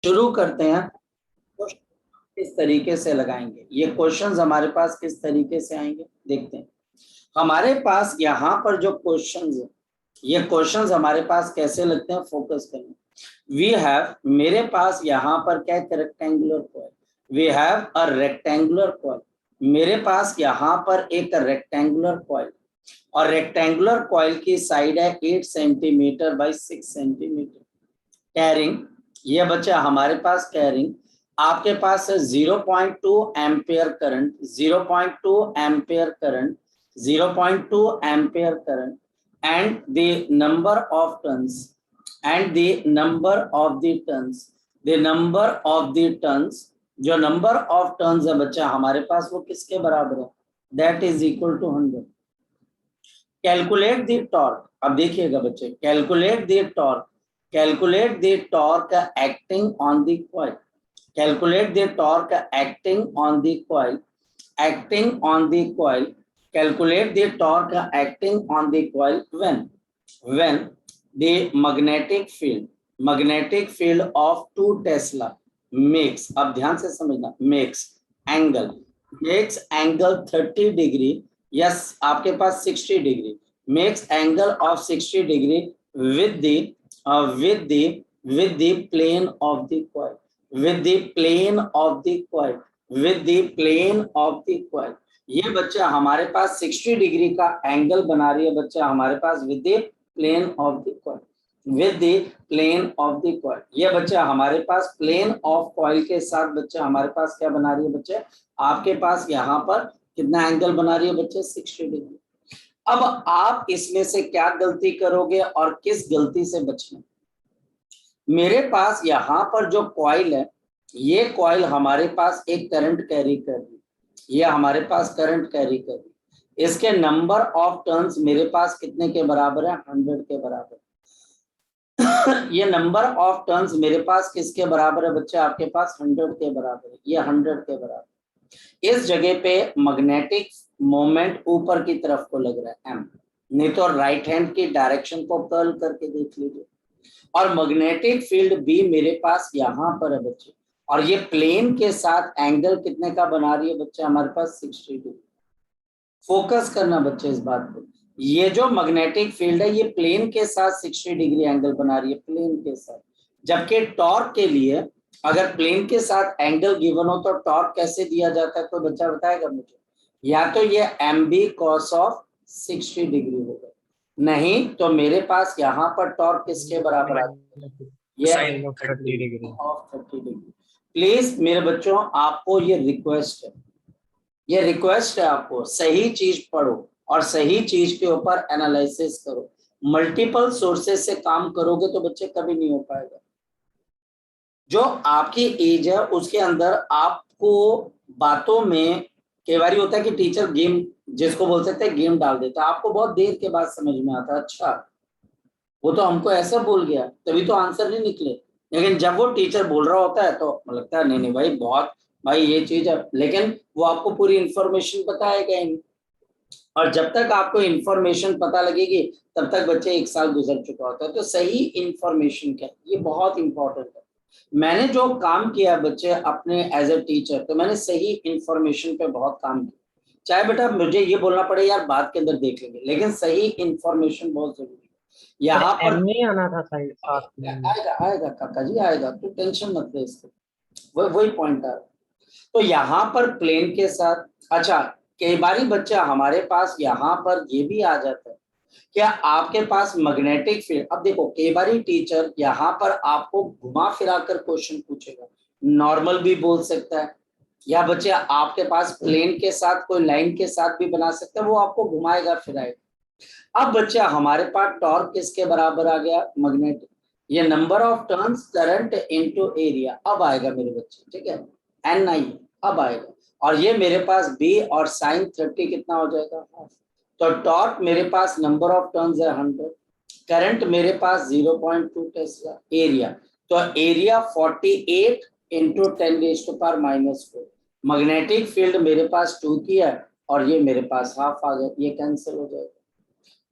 शुरू करते हैं। किस तरीके से लगाएंगे ये क्वेश्चंस हमारे पास, किस तरीके से आएंगे देखते हैं। हमारे पास यहाँ पर जो क्वेश्चंस है, ये क्वेश्चंस हमारे पास कैसे लगते हैं, फोकस करें। वी हैव, मेरे पास यहाँ पर क्या है, rectangular coil. We have a rectangular coil, मेरे पास यहाँ पर एक रेक्टेंगुलर कॉइल, और रेक्टेंगुलर कॉइल की साइड है 8 सेंटीमीटर बाई 6 सेंटीमीटर। कैरिंग, ये बच्चा हमारे पास कैरिंग, आपके पास है 0.2 ampere current, 0.2 ampere current, 0.2 ampere current, and the number of tons, and the number of the tons, the number of the tons, जो number of tons है बच्चा हमारे पास वो किसके बराबर है, that is equal to 100। Calculate the torque, अब देखिएगा बच्चे, calculate the torque, calculate the torque acting on the coil, calculate the torque acting on the coil, acting on the coil, calculate the torque acting on the coil when the magnetic field of 2 Tesla makes, अब ध्यान से समझना, makes angle 30 degree, yes आपके पास 60 degree, makes angle of 60 degree with the plane of the coil, with the plane of the coil, with the plane of the coil। ये बच्चा हमारे पास 60 degree का angle बना रही है बच्चा हमारे पास with the plane of the coil, with the plane of the coil. ये बच्चा हमारे पास प्लेन ऑफ कॉइल के साथ बच्चा हमारे पास क्या बना रही है बच्चे, आपके पास यहाँ पर कितना एंगल बना रही है बच्चे, 60 डिग्री। अब आप इसमें से क्या गलती करोगे और किस गलती से बचना। मेरे पास यहाँ पर जो कॉइल है, ये कॉइल हमारे पास एक करंट कैरी कर रही है, ये हमारे पास करंट कैरी कर रही है, इसके नंबर ऑफ टर्न्स मेरे पास कितने के बराबर है, 100 के बराबर। ये नंबर ऑफ टर्न्स मेरे पास किसके बराबर है बच्चे, आपके पास 100 के बराबर है, ये 100 के बराबर। इस जगह पे मैग्नेटिक मोमेंट ऊपर की तरफ को लग रहा है m, नहीं तो राइट हैंड की डायरेक्शन को कर्ल करके देख लीजिए। और मैग्नेटिक फील्ड भी मेरे पास यहाँ पर है बच्चे, और ये प्लेन के साथ एंगल कितने का बना रही है बच्चे, हमारे पास 60 डिग्री। फोकस करना बच्चे इस बात पे, ये जो मैग्नेटिक फील्ड है ये प्लेन के साथ 60 डिग्री एंगल बना रही है, प्लेन के साथ। जबकि टॉर्क के लिए अगर प्लेन के साथ एंगल गिवन हो तो टॉर्क कैसे दिया जाता है, कोई बच्चा बताएगा मुझे। या तो ये mb cos ऑफ 60 डिग्री होगा, नहीं तो मेरे पास यहाँ पर टॉर्क किसके बराबर आता है, ये sin ऑफ 30 डिग्री। प्लीज मेरे बच्चों आपको ये रिक्वेस्ट है, ये रिक्वेस्ट है आपको, सही चीज पढ़ो और सही चीज के ऊपर एनालिसिस करो। मल्टीपल सोर्सेस से काम करोगे तो बच्चे कभी नहीं हो पाएगा। जो आपकी एज है उसके अंदर आपको बातों में कई बार होता है कि टीचर गेम, जिसको बोल सकते हैं गेम डाल देता है, आपको बहुत देर के बाद समझ में आता है, अच्छा वो तो हमको ऐसा बोल गया तभी तो आंसर नहीं निकले। लेकिन जब वो टीचर बोल रहा होता है तो लगता है नहीं नहीं भाई बहुत, भाई ये चीज है, लेकिन वो आपको पूरी इंफॉर्मेशन बताएगा ही। और जब तक आपको इंफॉर्मेशन पता लगेगी तब तक बच्चे 1 साल गुजर चुका होता है। तो सही इंफॉर्मेशन क्या, ये बहुत इंपॉर्टेंट है। मैंने जो काम किया बच्चे अपने एज ए टीचर, तो मैंने सही इंफॉर्मेशन पे बहुत काम किया। चाहे बेटा मुझे ये बोलना पड़े यार बात के अंदर देख लेंगे, लेकिन सही इंफॉर्मेशन बहुत जरूरी है। यहाँ पर नहीं आना था साइड, आएगा आएगा काका जी आएगा, तो टेंशन मत ले इसको, वही पॉइंट है। तो यहाँ पर प्लेन के साथ, अच्छा कई बारी बच्चा हमारे पास यहाँ पर ये भी आ जाता है, क्या आपके पास मैग्नेटिक फील्ड, अब देखो कई बारी टीचर यहाँ पर आपको घुमा फिरा कर क्वेश्चन पूछेगा, नॉर्मल भी बोल सकता है, या बच्चे आपके पास प्लेन के साथ कोई लाइन के साथ भी बना सकता है, वो आपको घुमाएगा फिराएगा। अब बच्चा हमारे पास टॉर्क किसके बराबर आ गया, मैग्नेटिक, ये number of turns current into area, अब आएगा मेरे बच्चे, ठीक है Ni अब आएगा, और ये मेरे पास B और sin 30 कितना हो जाएगा, हाफ। तो टॉर्क मेरे पास नंबर ऑफ टर्न्स है 100, करंट मेरे पास 0.2 टेस्ला, एरिया तो एरिया 48 इंटू 10⁻⁻⁴। मैग्नेटिक फील्ड मेरे पास 2 की है और ये मेरे पास हाफ आ गया, ये कैंसिल हो जाएगा।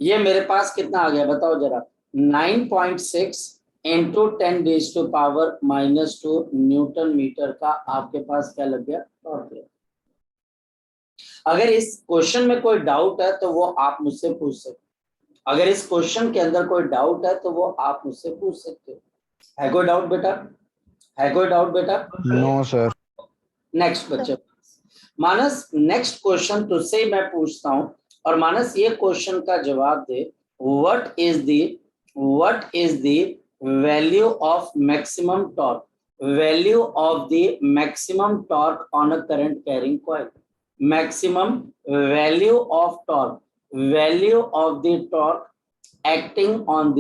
ये मेरे पास कितना आ गया बताओ जरा, 9.6 इंटू 10⁻⁻² न्यूटन मीटर का आपके पास क्या लग गया, टॉर्क लग गया। अगर इस क्वेश्चन में कोई डाउट है तो वो आप मुझसे पूछ सकते हो। अगर इस क्वेश्चन के अंदर कोई डाउट है तो वो आप मुझसे पूछ सकते हो। है कोई डाउट बेटा? है कोई डाउट बेटा? No sir. नेक्स्ट बच्चे मानस, नेक्स्ट क्वेश्चन तुझसे ही मैं पूछता हूं और मानस ये क्वेश्चन का जवाब दे। What is the value of maximum torque, value of the maximum torque on a current carrying coil, maximum value of torque, value of the torque acting on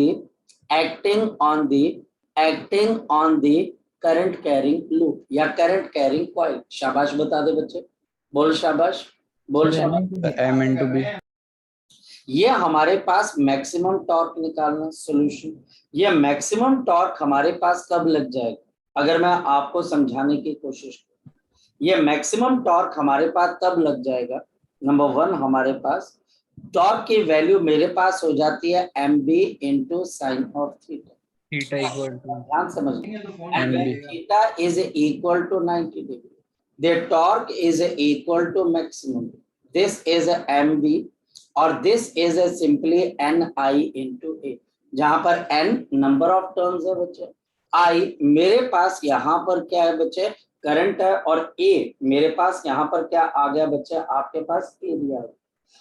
the current carrying loop या current carrying coil. शाबाश बता दे बच्चे, बोल शाबाश, बोल शाबाश। M into B. ये हमारे पास मैक्सिमम टॉर्क निकालना सॉल्यूशन। ये मैक्सिमम टॉर्क हमारे पास कब लग जाएगा, अगर मैं आपको समझाने की कोशिश करूं, ये मैक्सिमम टॉर्क हमारे पास तब लग जाएगा। नंबर 1 हमारे पास टॉर्क की वैल्यू मेरे पास हो जाती है mb into sine of theta. Theta equal to ध्यान समझिए, MB. Theta is equal to 90 degree, the torque is equal to maximum, this is mb और this is simply ni into a, जहां पर n नंबर ऑफ टर्न्स है बच्चे, i मेरे पास यहाँ पर क्या है बच्चे, करंट है, और a मेरे पास यहाँ पर क्या आ गया बच्चे, आपके पास एरिया है,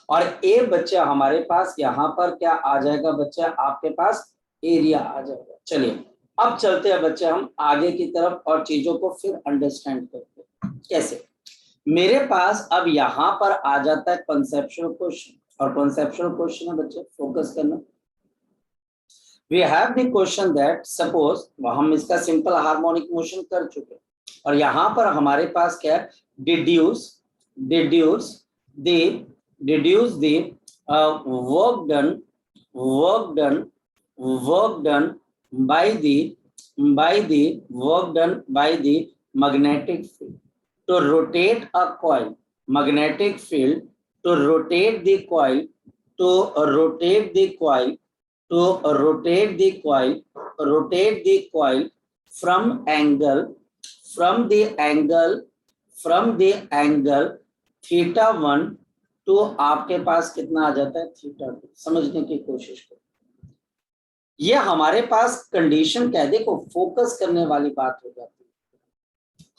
और ए बच्चे हमारे पास यहाँ पर क्या आ जाएगा बच्चे, आपके पास एरिया आ जाएगा। चलिए अब चलते हैं बच्चे हम आगे की तरफ और चीजों को फिर अंडरस्टैंड करते हैं कैसे। मेरे पास अब यहाँ पर आ जाता है कंसेप्चुअल क्वेश्चन, और कंसेप्चुअल क्वेश्चन है बच्चे, फोकस करना। We have the question that suppose, हम इसका सिंपल हार्मोनिक मोशन कर चुके और यहाँ पर हमारे पास क्या है, deduce the work done by the magnetic field to rotate a coil, magnetic field to rotate the coil from the angle θ1 तो आपके पास कितना आ जाता है, θ2। समझने की कोशिश करो, ये हमारे पास कंडीशन क्या है, देखो फोकस करने वाली बात हो जाती है।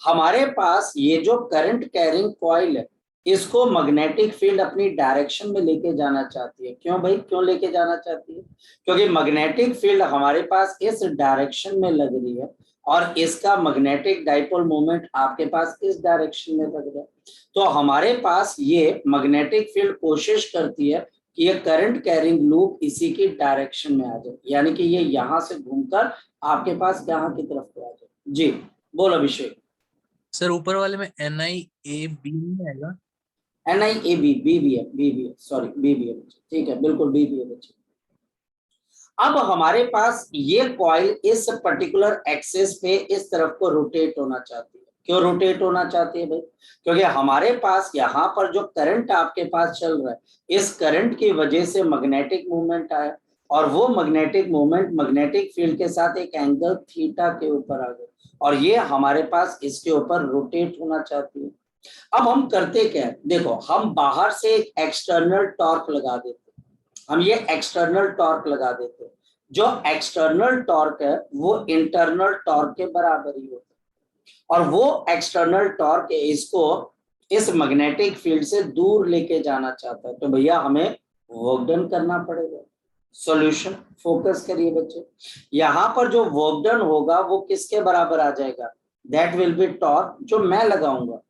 हमारे पास ये जो करंट कैरिंग कॉइल है, इसको मैग्नेटिक फील्ड अपनी डायरेक्शन में लेके जाना चाहती है। क्यों भाई, क्यों लेके जाना चाहती है? क्योंकि मैग्नेटिक फील्ड हमारे पास इस डायरेक्शन में लग रही है और इसका मैग्नेटिक डाइपोल मोमेंट आपके पास इस डायरेक्शन में लग रहा है। तो हमारे पास ये मैग्नेटिक फील्ड कोशिश करती है कि ये करंट कैरिंग लूप इसी की डायरेक्शन में आ जाए, यानी कि ये यहाँ से घूमकर आपके पास यहाँ की तरफ आ जाए। जी बोल अभिषेक। सर ऊपर वाले में NiAB नहीं आएगा? NiAB बी भी है, सॉरी बी भी है बच्चे, ठीक है बिल्कुल बी भी है बच्चे। अब हमारे पास ये कॉइल इस पर्टिकुलर एक्सिस पे इस तरफ को रोटेट होना चाहती है। क्यों रोटेट होना चाहती है भाई? क्योंकि हमारे पास यहाँ पर जो करंट आपके पास चल रहा है, इस करंट की वजह से मैग्नेटिक मूवमेंट आया और वो मैग्नेटिक मूवमेंट मैग्नेटिक फील्ड के साथ एक एंगल थीटा के ऊपर आ गया और ये हमारे पास इसके ऊपर रोटेट होना चाहती है। अब हम करते क्या है, देखो हम बाहर से एक एक्सटर्नल टॉर्क लगा देते, हम ये एक्सटर्नल टॉर्क लगा देते, जो एक्सटर्नल टॉर्क है वो इंटरनल टॉर्क के बराबर ही होता है और वो एक्सटर्नल टॉर्क इसको इस मैग्नेटिक फील्ड से दूर लेके जाना चाहता है। तो भैया हमें वर्क डन करना पड़ेगा। सॉल्यूशन, फोकस करिए बच्चे, यहाँ पर जो वर्क डन होगा वो किसके बराबर आ जाएगा, दैट विल बी टॉर्क जो मैं लगाऊंगा,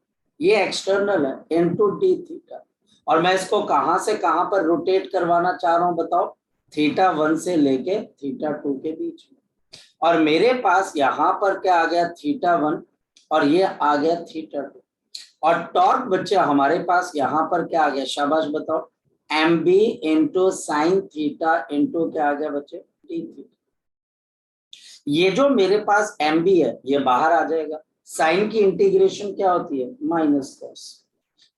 ये एक्सटर्नल है, इनटू डी थीटा, और मैं इसको कहां से कहां पर रोटेट करवाना चाह रहा हूं बताओ, θ1 से लेके θ2 के बीच में। और मेरे पास यहाँ पर क्या आ गया, θ1 और ये आ गया θ2, और टॉर्क बच्चे हमारे पास यहाँ पर क्या आ गया, शाबाश बताओ, mb into sine theta into क्या आ गया बच्चे, डी थीटा। ये जो मेरे पास mb है ये बाहर आ जाएगा, साइन की इंटीग्रेशन क्या होती है, माइनस कॉस,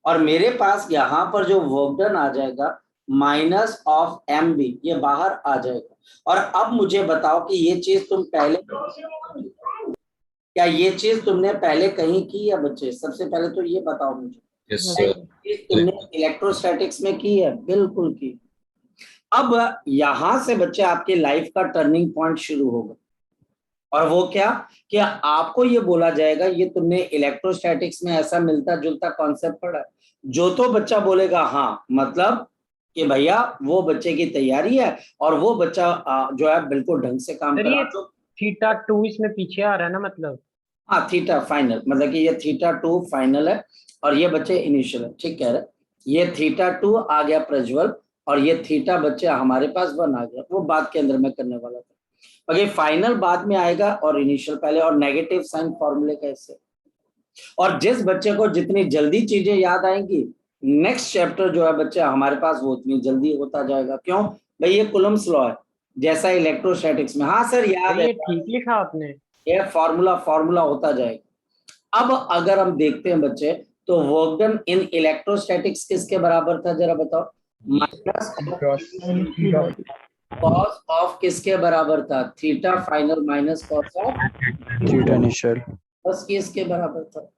और मेरे पास यहाँ पर जो वर्क डन आ जाएगा माइनस ऑफ एम बी, ये बाहर आ जाएगा। और अब मुझे बताओ कि ये चीज तुम पहले, क्या ये चीज तुमने पहले कहीं की है बच्चे? सबसे पहले तो ये बताओ मुझे, Yes, क्या sir. ये चीज तुमने इलेक्ट्रोस्टैटिक्स में की है? बिल्कुल की। अब यहां से बच्चे आपके लाइफ का टर्निंग पॉइंट शुरू होगा, और वो क्या कि आपको ये बोला जाएगा ये तुमने इलेक्ट्रोस्टैटिक्स में ऐसा मिलता जुलता कॉन्सेप्ट पढ़ा है। जो तो बच्चा बोलेगा हाँ, मतलब कि भैया वो बच्चे की तैयारी है और वो बच्चा जो है बिल्कुल ढंग से काम सर कर ये रहा। तो थीटा 2 इसमें पीछे आ रहा है ना, मतलब हाँ, थीटा फाइनल, मतलब कि ये थीटा 2 फाइनल है और ये बच्चे इनिशियल है, ठीक कह रहे। ये थीटा 2 आ गया प्रज्वल, और ये थीटा बच्चे हमारे पास 1 आ गया। वो बात के अंदर मैं करने वाला था, बाकी फाइनल बाद में आएगा और इनिशियल पहले, और नेगेटिव साइन फॉर्मूले कैसे। और जिस बच्चे को जितनी जल्दी चीजें याद आएंगी, नेक्स्ट चैप्टर जो है बच्चे हमारे पास वो उतनी जल्दी होता जाएगा। क्यों भाई? ये कुलम्स लॉ है, जैसा इलेक्ट्रोस्टैटिक्स में। हाँ सर याद सर है, ये ठीक लिखा आपने। ये फॉर्मूला होता जाएगा। अब अगर हम देखते हैं बच्चे, तो वर्क डन इन इलेक्ट्रोस्टैटिक्स किसके बराबर था जरा बताओ? माइनस कॉस ऑफ किसके बराबर था? Theta final minus cos of theta initial. बस किसके बराबर था।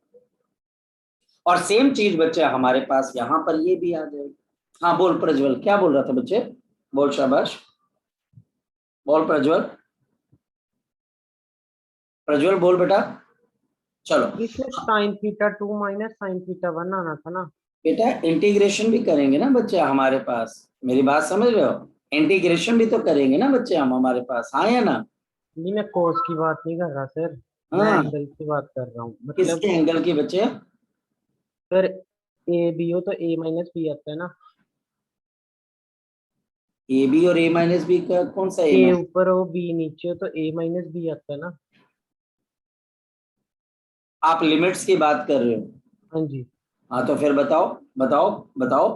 और सेम चीज बच्चे हमारे पास यहाँ पर ये भी आ जाएगी। हाँ बोल प्रज्वल, क्या बोल रहा था बच्चे? बोल शाबाश, बोल प्रज्वल, प्रज्वल बोल बेटा। चलो इसमें sin θ2 माइनस sin θ1 आना था ना। बेटा, इंटीग्रेशन भी करेंगे ना बच्चे हमारे पास, मेरी बात समझ रहे हो? इंटीग्रेशन भी तो करेंगे ना बच्चे हम हमारे पास, हाँ या ना? नहीं मैं कोस की बात नहीं कर रहा सर, मैं हाँ, एंगल की बात कर रहा हूँ। मतलब किसके एंगल की बच्चे? सर ए बी हो तो a माइनस बी आता है ना। ए बी और ए माइनस बी का कौन सा ए a माइनस? ऊपर हो b नीचे हो तो a माइनस बी आता है ना। आप लिमिट्स की बात कर रहे हो? हाँ जी। हाँ तो फिर बताओ, बताओ, बताओ,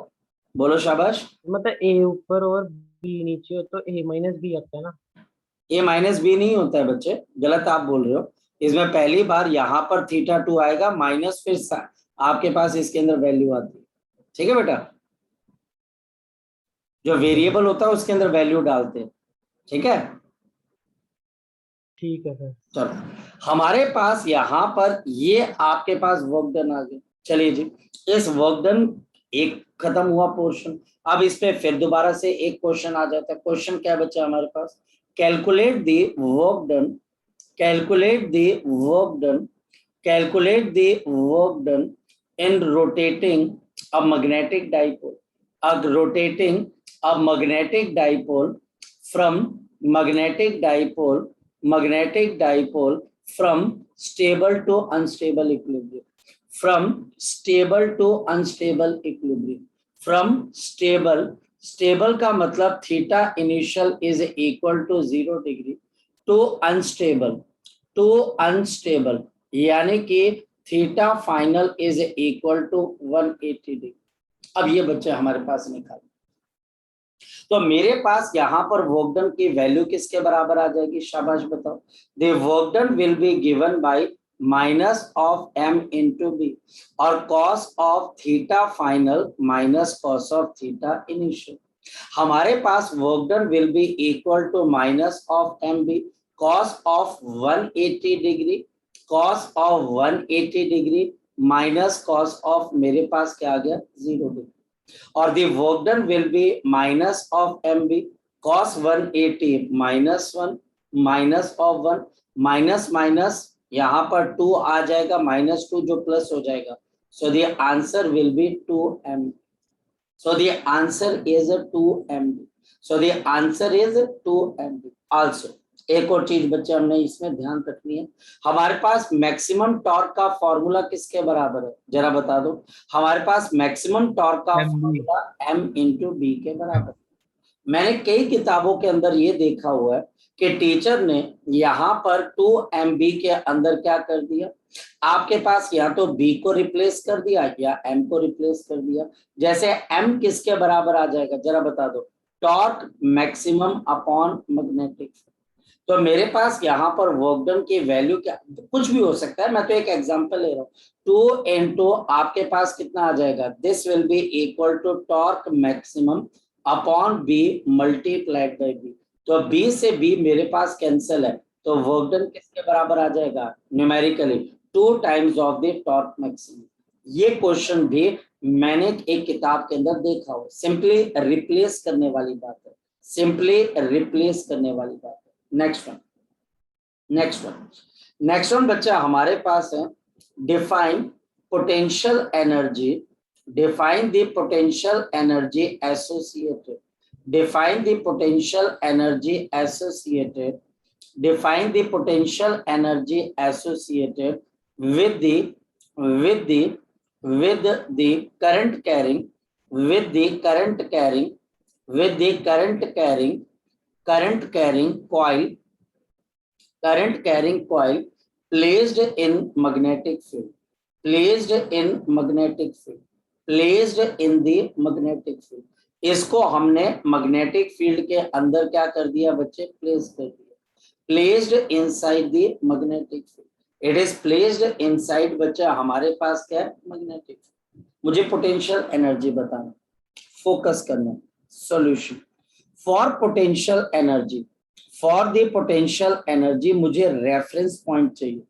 बोलो शाबाश। मतलब a ऊपर और b नीचे हो तो a माइनस बी आता है ना। ए माइनस बी नहीं होता है बच्चे, गलत आप बोल रहे हो। इसमें पहली बार यहाँ पर थीटा 2 आएगा माइनस, फिर आपके पास इसके अंदर वैल्यू आती है, ठीक है बेटा? जो वेरिएबल होता है उसके अंदर वैल्यू डालते हैं, ठीक है? ठीक है सर। चलो हमारे पास यहाँ पर ये आपके पास वर्क डन आ गया। चलिए जी, इस वर्क डन एक खत्म हुआ पोर्शन। अब इस पे फिर दोबारा से एक क्वेश्चन आ जाता है। क्वेश्चन क्या बचा हमारे पास? Calculate the work done, calculate the work done, calculate the work done in rotating a magnetic dipole, rotating a magnetic dipole from magnetic dipole from stable to unstable equilibrium, from stable to unstable equilibrium, from stable का मतलब theta initial is equal to 0 degree, to unstable यानी कि theta final is equal to 180 degree. अब ये बच्चे हमारे पास निकाले, तो मेरे पास यहाँ पर वर्क डन की वैल्यू किसके बराबर आ जाएगी? शाबाश बताओ। The work done will be given by minus of M into B, और cos of theta final minus cos of theta initial. हमारे पास work done will be equal to minus of M B, cos of 180 degree, cos of 180 degree minus cos of मेरे पास क्या आ गया? 0 degree. और the work done will be minus of mb, cos 180 minus 1 minus of 1, minus minus यहाँ पर 2 आ जाएगा, -2 जो plus हो जाएगा। so the answer will be 2mb, so the answer is 2mb, so the answer is 2mb also। एक और चीज बच्चे हमने इसमें ध्यान रखनी है, हमारे पास मैक्सिमम टॉर्क का फॉर्मूला किसके बराबर है जरा बता दो? हमारे पास मैक्सिमम टॉर्क का फॉर्मूला m इंटू बी के बराबर। मैंने कई किताबों के अंदर ये देखा हुआ है कि टीचर ने यहाँ पर 2mb के अंदर क्या कर दिया, आपके पास या तो b को रिप्लेस कर दिया या m को रिप्लेस कर दिया। जैसे m किसके बराबर आ जाएगा जरा बता दो? Torque maximum upon magnetic. तो मेरे पास यहाँ पर वर्क डन की वैल्यू क्या, कुछ भी हो सकता है, मैं तो एक एग्जांपल ले रहा हूँ। 2 into आपके पास कितना आ जाएगा? This will be equal to torque maximum upon B multiplied by B. तो बी से बी मेरे पास कैंसिल है, तो वर्क डन किसके बराबर आ जाएगा numerically 2 times of the torque maximum. ये क्वेश्चन भी मैंने एक किताब के अंदर देखा हो, सिंपली रिप्लेस करने वाली बात है, सिंपली रिप्लेस करने वाली बात है। नेक्स्ट वन बच्चा हमारे पास है define potential energy, define the potential energy associated, define the potential energy associated, define the potential energy associated with the current carrying, current carrying coil placed in magnetic field, placed in magnetic field, placed in the magnetic field। इसको हमने magnetic field के अंदर क्या कर दिया बच्चे, place कर दिया, placed inside the magnetic field. It is placed inside बच्चा हमारे पास क्या है मैग्नेटिक फील्ड। मुझे पोटेंशियल एनर्जी बताना, फोकस करना, solution for potential energy, for the potential energy मुझे रेफरेंस पॉइंट चाहिए,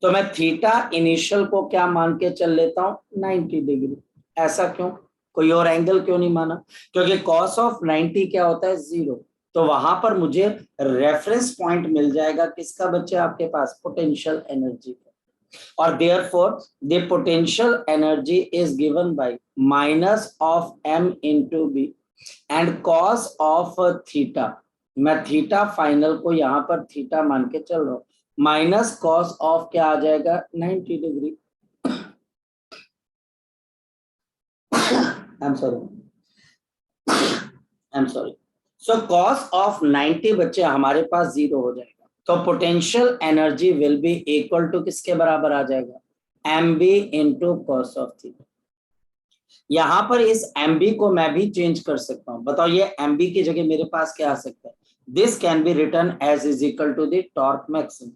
तो मैं थीटा इनिशियल को क्या मान के चल लेता हूं 90 डिग्री। ऐसा क्यों, कोई और एंगल क्यों नहीं माना, क्योंकि cos ऑफ 90 क्या होता है 0, तो वहां पर मुझे रेफरेंस पॉइंट मिल जाएगा किसका बच्चे आपके पास पोटेंशियल एनर्जी का। और therefore the potential energy is given by minus of m into B and cos of theta, मैं थीटा फाइनल को यहाँ पर थीटा मान के चल रहा हूँ, माइनस कॉस ऑफ क्या आ जाएगा 90 degree. I'm sorry. So cos of 90 बच्चे हमारे पास 0 हो जाएगा, तो potential energy will be equal to किसके बराबर आ जाएगा mb into cos of theta. यहां पर इस mb को मैं भी चेंज कर सकता हूं, बताओ ये mb की जगह मेरे पास क्या आ सकता है, this can be written as is equal to the torque maximum.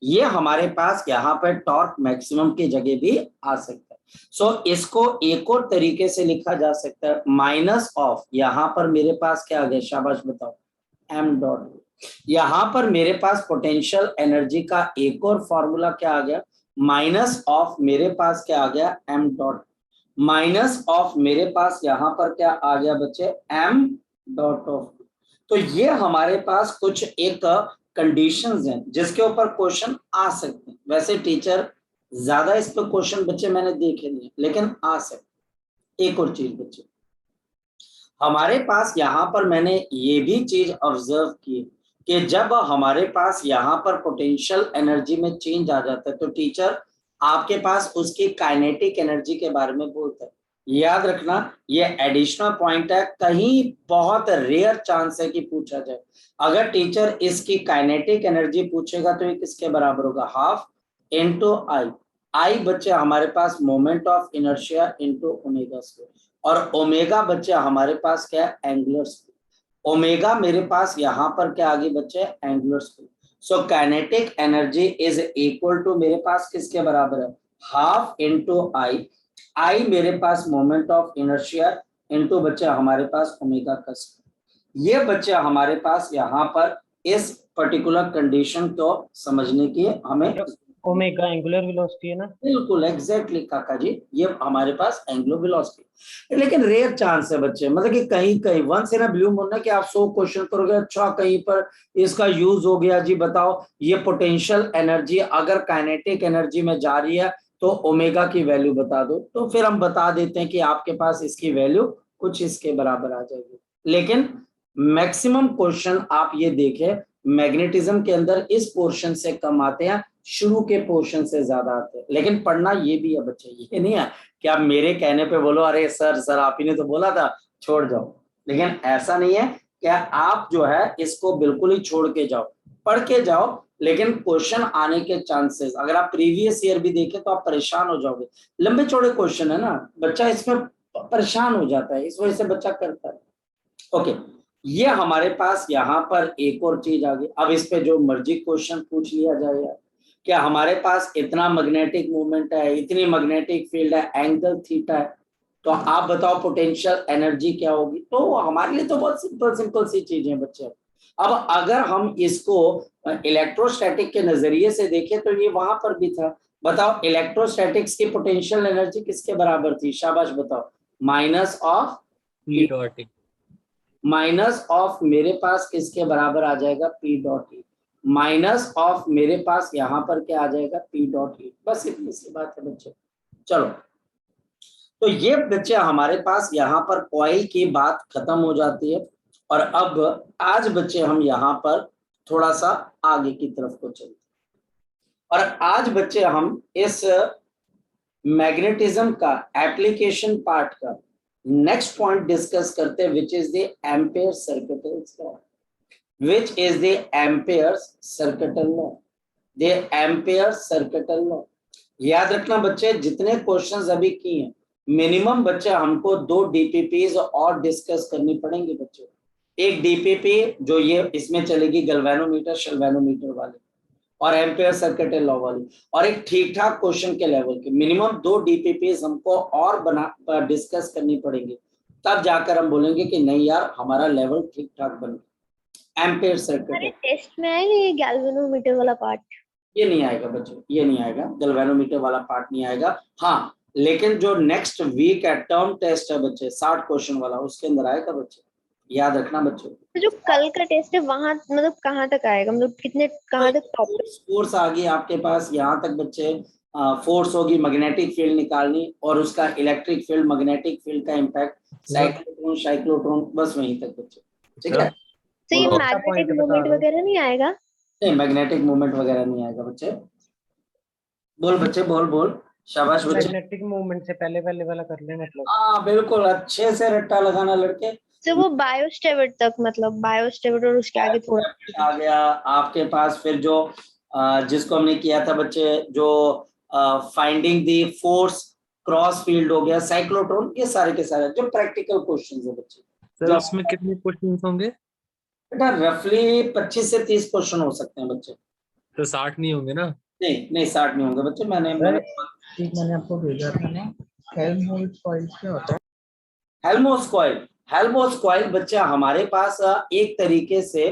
ये हमारे पास यहाँ पर टॉर्क मैक्सिमम की जगह भी आ सकता है। सो इसको एक और तरीके से लिखा जा सकता है माइनस ऑफ, यहां पर मेरे पास क्या आ गया शाबाश बताओ m डॉट, यहां पर मेरे पास पोटेंशियल एनर्जी का एक और फॉर्मूला क्या आ गया माइनस ऑफ, मेरे पास क्या आ गया m डॉट, माइनस ऑफ मेरे पास यहां पर क्या आ गया बच्चे m डॉट ऑफ। तो ये हमारे पास कुछ एक कंडीशंस हैं जिसके ऊपर क्वेश्चन आ सकते हैं। वैसे टीचर ज्यादा इस पर क्वेश्चन बच्चे मैंने देखे नहीं, लेकिन आ सकते। एक और चीज बच्चे हमारे पास यहाँ पर मैंने ये भी चीज ऑब्जर्व की कि जब हमारे पास यहाँ पर पोटेंशियल एनर्जी में चेंज आ जाता है तो टीचर आपके पास उसकी काइनेटिक एनर्जी के बारे में बोलता है। याद रखना ये एडिशनल पॉइंट है, कहीं बहुत रेयर चांस है कि पूछा जाए। अगर टीचर इसकी काइनेटिक एनर्जी पूछेगा तो ये किसके बराबर होगा हाफ इंटू आई, आई बच्चे हमारे पास moment of inertia into omega square, और ओमेगा बच्चे हमारे पास क्या है एंगुलर स्पीड, ओमेगा मेरे पास यहाँ पर क्या आ गई बच्चे angular speed. So kinetic energy is equal to मेरे पास किसके बराबर है हाफ इंटू आई, आई मेरे पास मोमेंट ऑफ इनर्शिया इंटू बच्चे हमारे पास ओमेगा का स्क्वायर। ये बच्चे हमारे पास यहाँ पर इस पर्टिकुलर कंडीशन को समझने की हमें ओमेगा एंगुलर वेलोसिटी है ना, बिल्कुल एग्जैक्टली काका जी, ये हमारे पास एंगुलर वेलोसिटी। लेकिन रेयर चांस है बच्चे, मतलब कि कहीं कहीं once in a blue moon ना कि आप 100 क्वेश्चन करोगे, अच्छा कहीं पर इसका यूज हो गया जी, बताओ ये पोटेंशियल एनर्जी अगर काइनेटिक एनर्जी में जा रही है तो ओमेगा की वैल्यू बता दो, तो फिर हम बता देते हैं कि आपके पास इसकी वैल्यू कुछ इसके बराबर आ जाएगी। लेकिन मैक्सिमम क्वेश्चन आप ये देखें मैग्नेटिज्म के अंदर इस पोर्शन से कम आते हैं, शुरू के पोर्शन से ज्यादा आते हैं। लेकिन पढ़ना ये भी है बच्चे, ये नहीं है कि आप मेरे कहने पे बोलो अरे सर आप ही ने तो बोला था छोड़ जाओ, लेकिन ऐसा नहीं है कि आप जो है इसको बिल्कुल ही छोड़ के जाओ, पढ़ के जाओ। लेकिन क्वेश्चन आने के चांसेस अगर आप प्रीवियस ईयर भी देखें तो आप परेशान हो जाओगे, लंबे चौड़े क्वेश्चन है ना, बच्चा इसमें परेशान हो जाता है, इस वजह से बच्चा करता है। ओके, ये हमारे पास यहाँ पर एक और चीज आ गई। अब इस पे जो मर्जी क्वेश्चन पूछ लिया जाए यार, क्या हमारे पास इतना मैग्नेटिक मूवमेंट है, इतनी मैग्नेटिक फील्ड है, एंगल थीटा है, तो आप बताओ पोटेंशियल एनर्जी क्या होगी। तो हमारे लिए तो बहुत सिंपल सिंपल सी चीजें हैं बच्चे। अब अगर हम इसको इलेक्ट्रोस्टैटिक के नजरिए से देखें तो ये वहां पर भी था। बताओ इलेक्ट्रोस्टैटिक्स की पोटेंशियल एनर्जी किसके बराबर थी, शाबाश बताओ। Minus of P dot E. Minus of मेरे पास किसके बराबर आ जाएगा, P dot E. Minus of मेरे पास यहाँ पर क्या आ जाएगा, P डॉट ई। बस इतनी सी बात है बच्चे। चलो तो ये बच्चे हमारे पास यहाँ पर कॉइल की बात खत्म हो जाती है। और अब आज बच्चे हम यहाँ पर थोड़ा सा आगे की तरफ को चलते हैं। और आज बच्चे हम इस मैग्नेटिज्म का एप्लीकेशन पार्ट का नेक्स्ट पॉइंट डिस्कस करते हैं, which is the ampere circuital law. which is the Ampere's circuital law, the Ampere's circuital law। याद रखना बच्चे, जितने क्वेश्चंस अभी किए हैं मिनिमम बच्चे हमको 2 डीपीपीज और डिस्कस करनी पड़ेंगे बच्चों। एक डीपीपी जो ये इसमें चलेगी गैल्वेनोमीटर शैल्वेनोमीटर वाले और एम्पेयर सर्किटल लॉ वाली, और एक ठीक ठाक क्वेश्चन के लेवल के मिनिमम 2 डीपीपीज हमको और बना डिस्कस करनी पड़ेंगी। तब जाकर हम बोलेंगे कि नहीं यार हमारा लेवल ठीक ठाक बन गया। एम्पेयर सर्किट टेस्ट में आएगा ये गैल्वेनोमीटर वाला पार्ट? ये नहीं आएगा बच्चों, ये नहीं आएगा, गैल्वेनोमीटर वाला पार्ट नहीं आएगा। हाँ लेकिन जो नेक्स्ट वीक है टर्म टेस्ट है बच्चे 60 क्वेश्चन वाला, उसके अंदर आएगा बच्चे, याद रखना बच्चों। तो जो कल का टेस्ट है वहां मतलब कहाँ तक आएगा, मतलब कितने कहाँ तक टॉपिक? फोर्स आ गई आपके पास यहाँ तक बच्चे। फोर्स होगी, मैग्नेटिक फील्ड निकालनी और उसका इलेक्ट्रिक फील्ड मैग्नेटिक फील्ड का इम्पैक्ट, साइक्लोट्रॉन बस वहीं तक बच्चे, ठीक है। तो ये बोलो। मैग्नेटिक मोमेंट वगैरह नहीं आएगा? नहीं मैग्नेटिक मूवमेंट वगैरह नहीं आएगा बच्चे। बोल बच्चे बोल बोल, शाबाश बच्चे। मैग्नेटिक मूवमेंट से पहले पहले वाला कर ले मतलब। हाँ बिल्कुल, अच्छे से रट्टा लगाना लड़के। तो वो बायोस्टेबिट तक, मतलब बायोस्टेबिट और उसके आगे थोड़ा आ गया आपके पास। फिर जो जिसको हमने किया था बच्चे, जो finding the force cross field हो गया, साइक्लोट्रॉन, ये सारे के सारे जो प्रैक्टिकल क्वेश्चंस है बच्चे। सर इसमें कितने क्वेश्चन होंगे? बेटा रफली 25 से 30 क्वेश्चन हो सकते हैं बच्चे। तो 60 नहीं होंगे ना? नहीं नहीं 60 नहीं होंगे बच्चे। मैंने मैंने आपको भेजा था ना, हेल्महोल्ट्ज कॉइल क्या होता है? हेल्महोल्ट्ज कॉइल, हेल्महोल्ट्ज कॉइल बच्चे हमारे पास एक तरीके से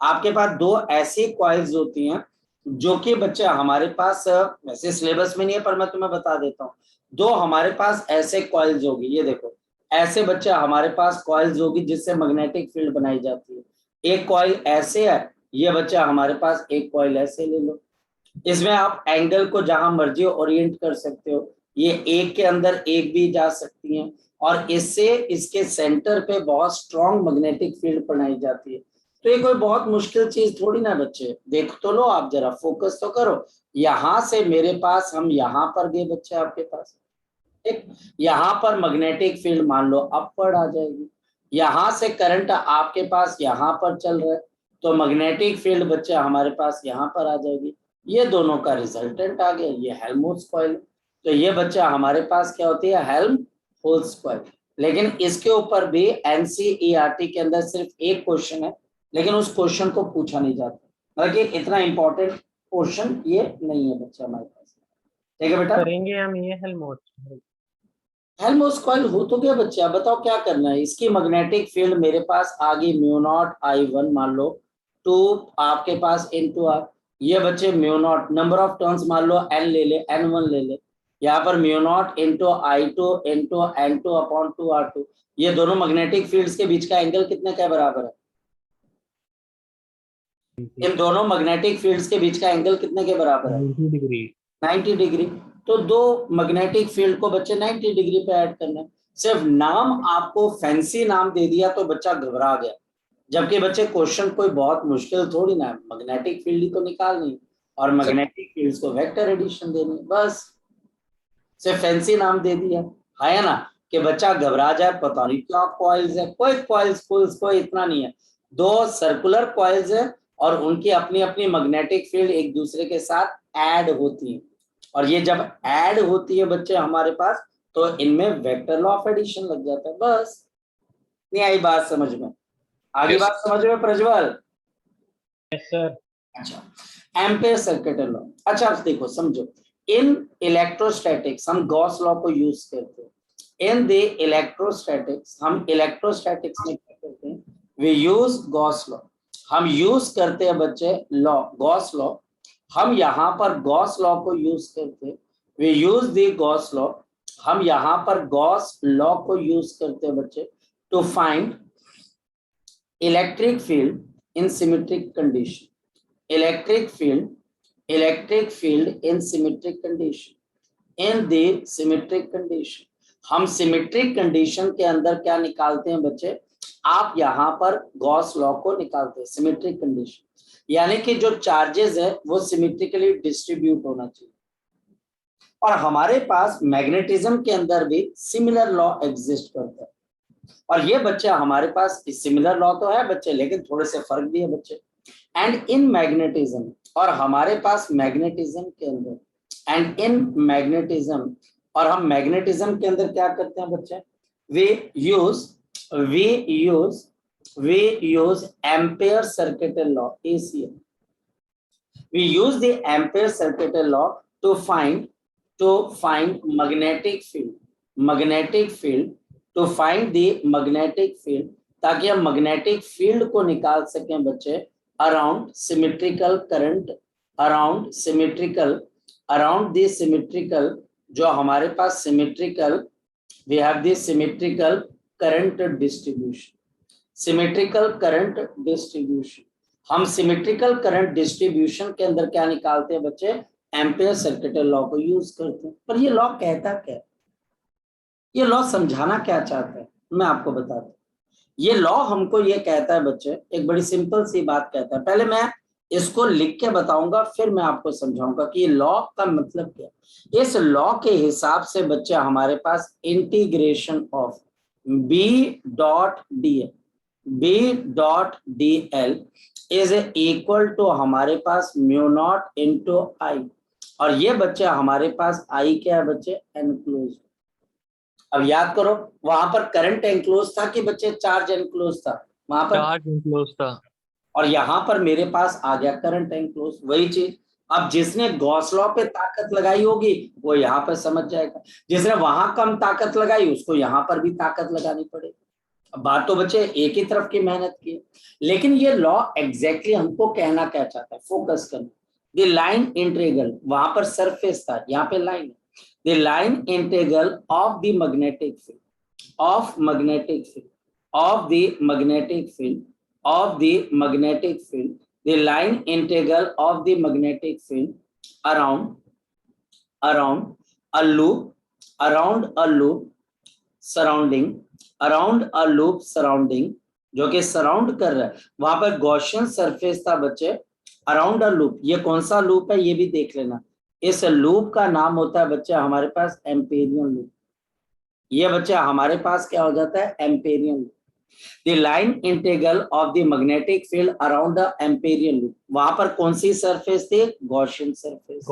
आपके पास 2 ऐसी कॉइल्स होती हैं जो कि बच्चे हमारे पास वैसे सिलेबस में नहीं है पर मैं तुम्हें बता देता हूँ। 2 हमारे पास ऐसे कॉइल्स होगी, ये देखो ऐसे बच्चे हमारे पास कॉइल्स होगी जिससे मैग्नेटिक फील्ड बनाई जाती है। एक कॉइल ऐसे है, ये बच्चा हमारे पास एक कॉइल ऐसे ले लो। इसमें आप एंगल को जहां मर्जी ओरिएंट कर सकते हो, ये एक के अंदर एक भी जा सकती हैं और इससे इसके सेंटर पे बहुत स्ट्रॉन्ग मैग्नेटिक फील्ड बनाई जाती है। तो ये कोई बहुत मुश्किल चीज थोड़ी ना बच्चे, देख तो लो आप, जरा फोकस तो करो। यहां से मेरे पास हम यहाँ पर गए बच्चे आपके पास, ठीक, यहाँ पर मैग्नेटिक फील्ड मान लो अपवर्ड आ जाएगी। यहाँ से करंट आपके पास यहाँ पर चल रहा है तो मैग्नेटिक फील्ड बच्चे हमारे पास यहाँ पर आ जाएगी। ये दोनों का रिजल्टेंट आ गया, ये हेल्महोल्ट्ज कॉइल। तो ये बच्चा हमारे पास क्या होती है, हेल्महोल्ट्ज कॉइल। लेकिन इसके ऊपर भी एनसीईआरटी के अंदर सिर्फ एक क्वेश्चन है, लेकिन उस क्वेश्चन को पूछा नहीं जाता, मतलब कि इतना इंपॉर्टेंट क्वेश्चन ये नहीं है बच्चा हमारे पास, ठीक है बेटा। करेंगे हम ये हेल्महोल्ट्ज। हेल्महोल्ट्ज कॉइल हो तो गया बच्चे, अब बताओ क्या करना है। इसकी मैग्नेटिक फील्ड मेरे पास आ गई म्यू नॉट I1 मान लो 2 आपके पास इनटू आर। ये बच्चे mu naught number of turns मान लो n ले ले, n1 ले ले, यहाँ पर mu naught into I2 into n2 upon 2r2। ये दोनों मैग्नेटिक फील्ड्स के बीच का एंगल कितने के बराबर है, इन दोनों मैग्नेटिक फील्ड्स के बीच का एंगल कितने के बराबर है, 90 डिग्री। 90 डिग्री। तो 2 मैग्नेटिक फील्ड को बच्चे 90 डिग्री पे ऐड करना है। सिर्फ नाम आपको फैंसी नाम दे दिया तो बच्चा घबरा गया, जबकि बच्चे क्वेश्चन कोई बहुत मुश्किल थोड़ी ना है, मैग्नेटिक फील्ड ही तो निकालनी और मैग्नेटिक फील्ड्स को वेक्टर एडिशन देनी, बस सिर्फ फैंसी नाम दे दिया है ना, कि बच्चा घबरा जाए पता नहीं क्या कॉइल्स है। कोई कॉइल्स कोई इतना नहीं है, 2 सर्कुलर कॉइल्स है और उनकी अपनी अपनी मैग्नेटिक फील्ड एक दूसरे के साथ ऐड होती है, और ये जब ऐड होती है बच्चे हमारे पास तो इनमें वेक्टर लॉ ऑफ एडिशन लग जाता है। बस नहीं आई बात समझ में, आगे बात समझ में प्रज्वल? Yes sir. अच्छा एम्पेयर सर्किटल लॉ, अच्छा देखो समझो, इन इलेक्ट्रोस्टैटिक्स हम गॉस लॉ को यूज करते हैं। इन द इलेक्ट्रोस्टैटिक्स, हम इलेक्ट्रोस्टैटिक्स में क्या करते हैं, वी यूज गॉस लॉ, हम यूज करते हैं बच्चे लॉ, गॉस लॉ। हम यहाँ पर गॉस लॉ को यूज करते हैं, we use the Gauss law, हम यहाँ पर गॉस लॉ को यूज करते हैं बच्चे to find electric field in symmetric condition, electric field in symmetric condition, in the symmetric condition. हम सिमेट्रिक कंडीशन के अंदर क्या निकालते हैं बच्चे, आप यहाँ पर गॉस लॉ को निकालते हैं सिमेट्रिक कंडीशन, यानी कि जो चार्जेस है वो सिमेट्रिकली डिस्ट्रीब्यूट होना चाहिए। और हमारे पास मैग्नेटिज्म के अंदर भी सिमिलर लॉ एग्जिस्ट करता है, और ये बच्चे हमारे पास सिमिलर लॉ तो है बच्चे, लेकिन थोड़े से फर्क भी है बच्चे। एंड इन मैग्नेटिज्म, और हमारे पास मैग्नेटिज्म के अंदर, एंड इन मैग्नेटिज्म, और हम मैग्नेटिज्म के अंदर क्या करते हैं बच्चे, we use Ampere circuital law, ACL, we use the ampere circuital law to find magnetic field, to find the magnetic field, ताकि हम magnetic field को निकाल सकें बच्चे around symmetrical current, around the symmetrical, जो हमारे पास symmetrical, we have the symmetrical current distribution, हम symmetrical current distribution के अंदर क्या निकालते हैं बच्चे, एम्पेयर सर्किटल लॉ को यूज करते हैं। पर ये लॉ कहता क्या है, ये लॉ समझाना क्या चाहता है, मैं आपको बताता हूँ। ये लॉ हमको ये कहता है बच्चे, एक बड़ी सिंपल सी बात कहता है, पहले मैं इसको लिख के बताऊंगा, फिर मैं आपको समझाऊंगा कि ये लॉ का मतलब क्या है। इस लॉ के हिसाब से बच्चे हमारे पास integration of B.dl is equal to हमारे पास म्यू नॉट इंटू आई, और ये बच्चे हमारे पास आई क्या है बच्चे, एनक्लोज। अब याद करो, वहां पर करंट एनक्लोज था कि बच्चे चार्ज एनक्लोज था, वहां पर चार्ज एनक्लोज था, और यहाँ पर मेरे पास आ गया करंट एनक्लोज, वही चीज। अब जिसने गॉस लॉ पे ताकत लगाई होगी वो यहाँ पर समझ जाएगा, जिसने वहां कम ताकत लगाई उसको यहाँ पर भी ताकत लगानी पड़ेगी। बात तो बच्चे एक ही तरफ की मेहनत की, लेकिन ये लॉ एग्जैक्टली हमको कहना क्या चाहता है, फोकस करना। द लाइन इंटीग्रल, वहां पर सरफेस था, यहाँ पे लाइन है। The line integral of the magnetic field, of the magnetic field, the line integral of the magnetic field around a loop surrounding, जो कि सराउंड कर रहा है, वहां पर गॉसियन सरफेस था बच्चे अराउंड अ लूप। ये कौन सा लूप है ये भी देख लेना, इस लूप का नाम होता है बच्चे हमारे पास एम्पेरियन लूप। ये बच्चे हमारे पास क्या हो जाता है, Amperian loop. The line integral of the magnetic field around the Amperian loop, वहां पर कौन सी सरफेस थी, गॉसियन सरफेस।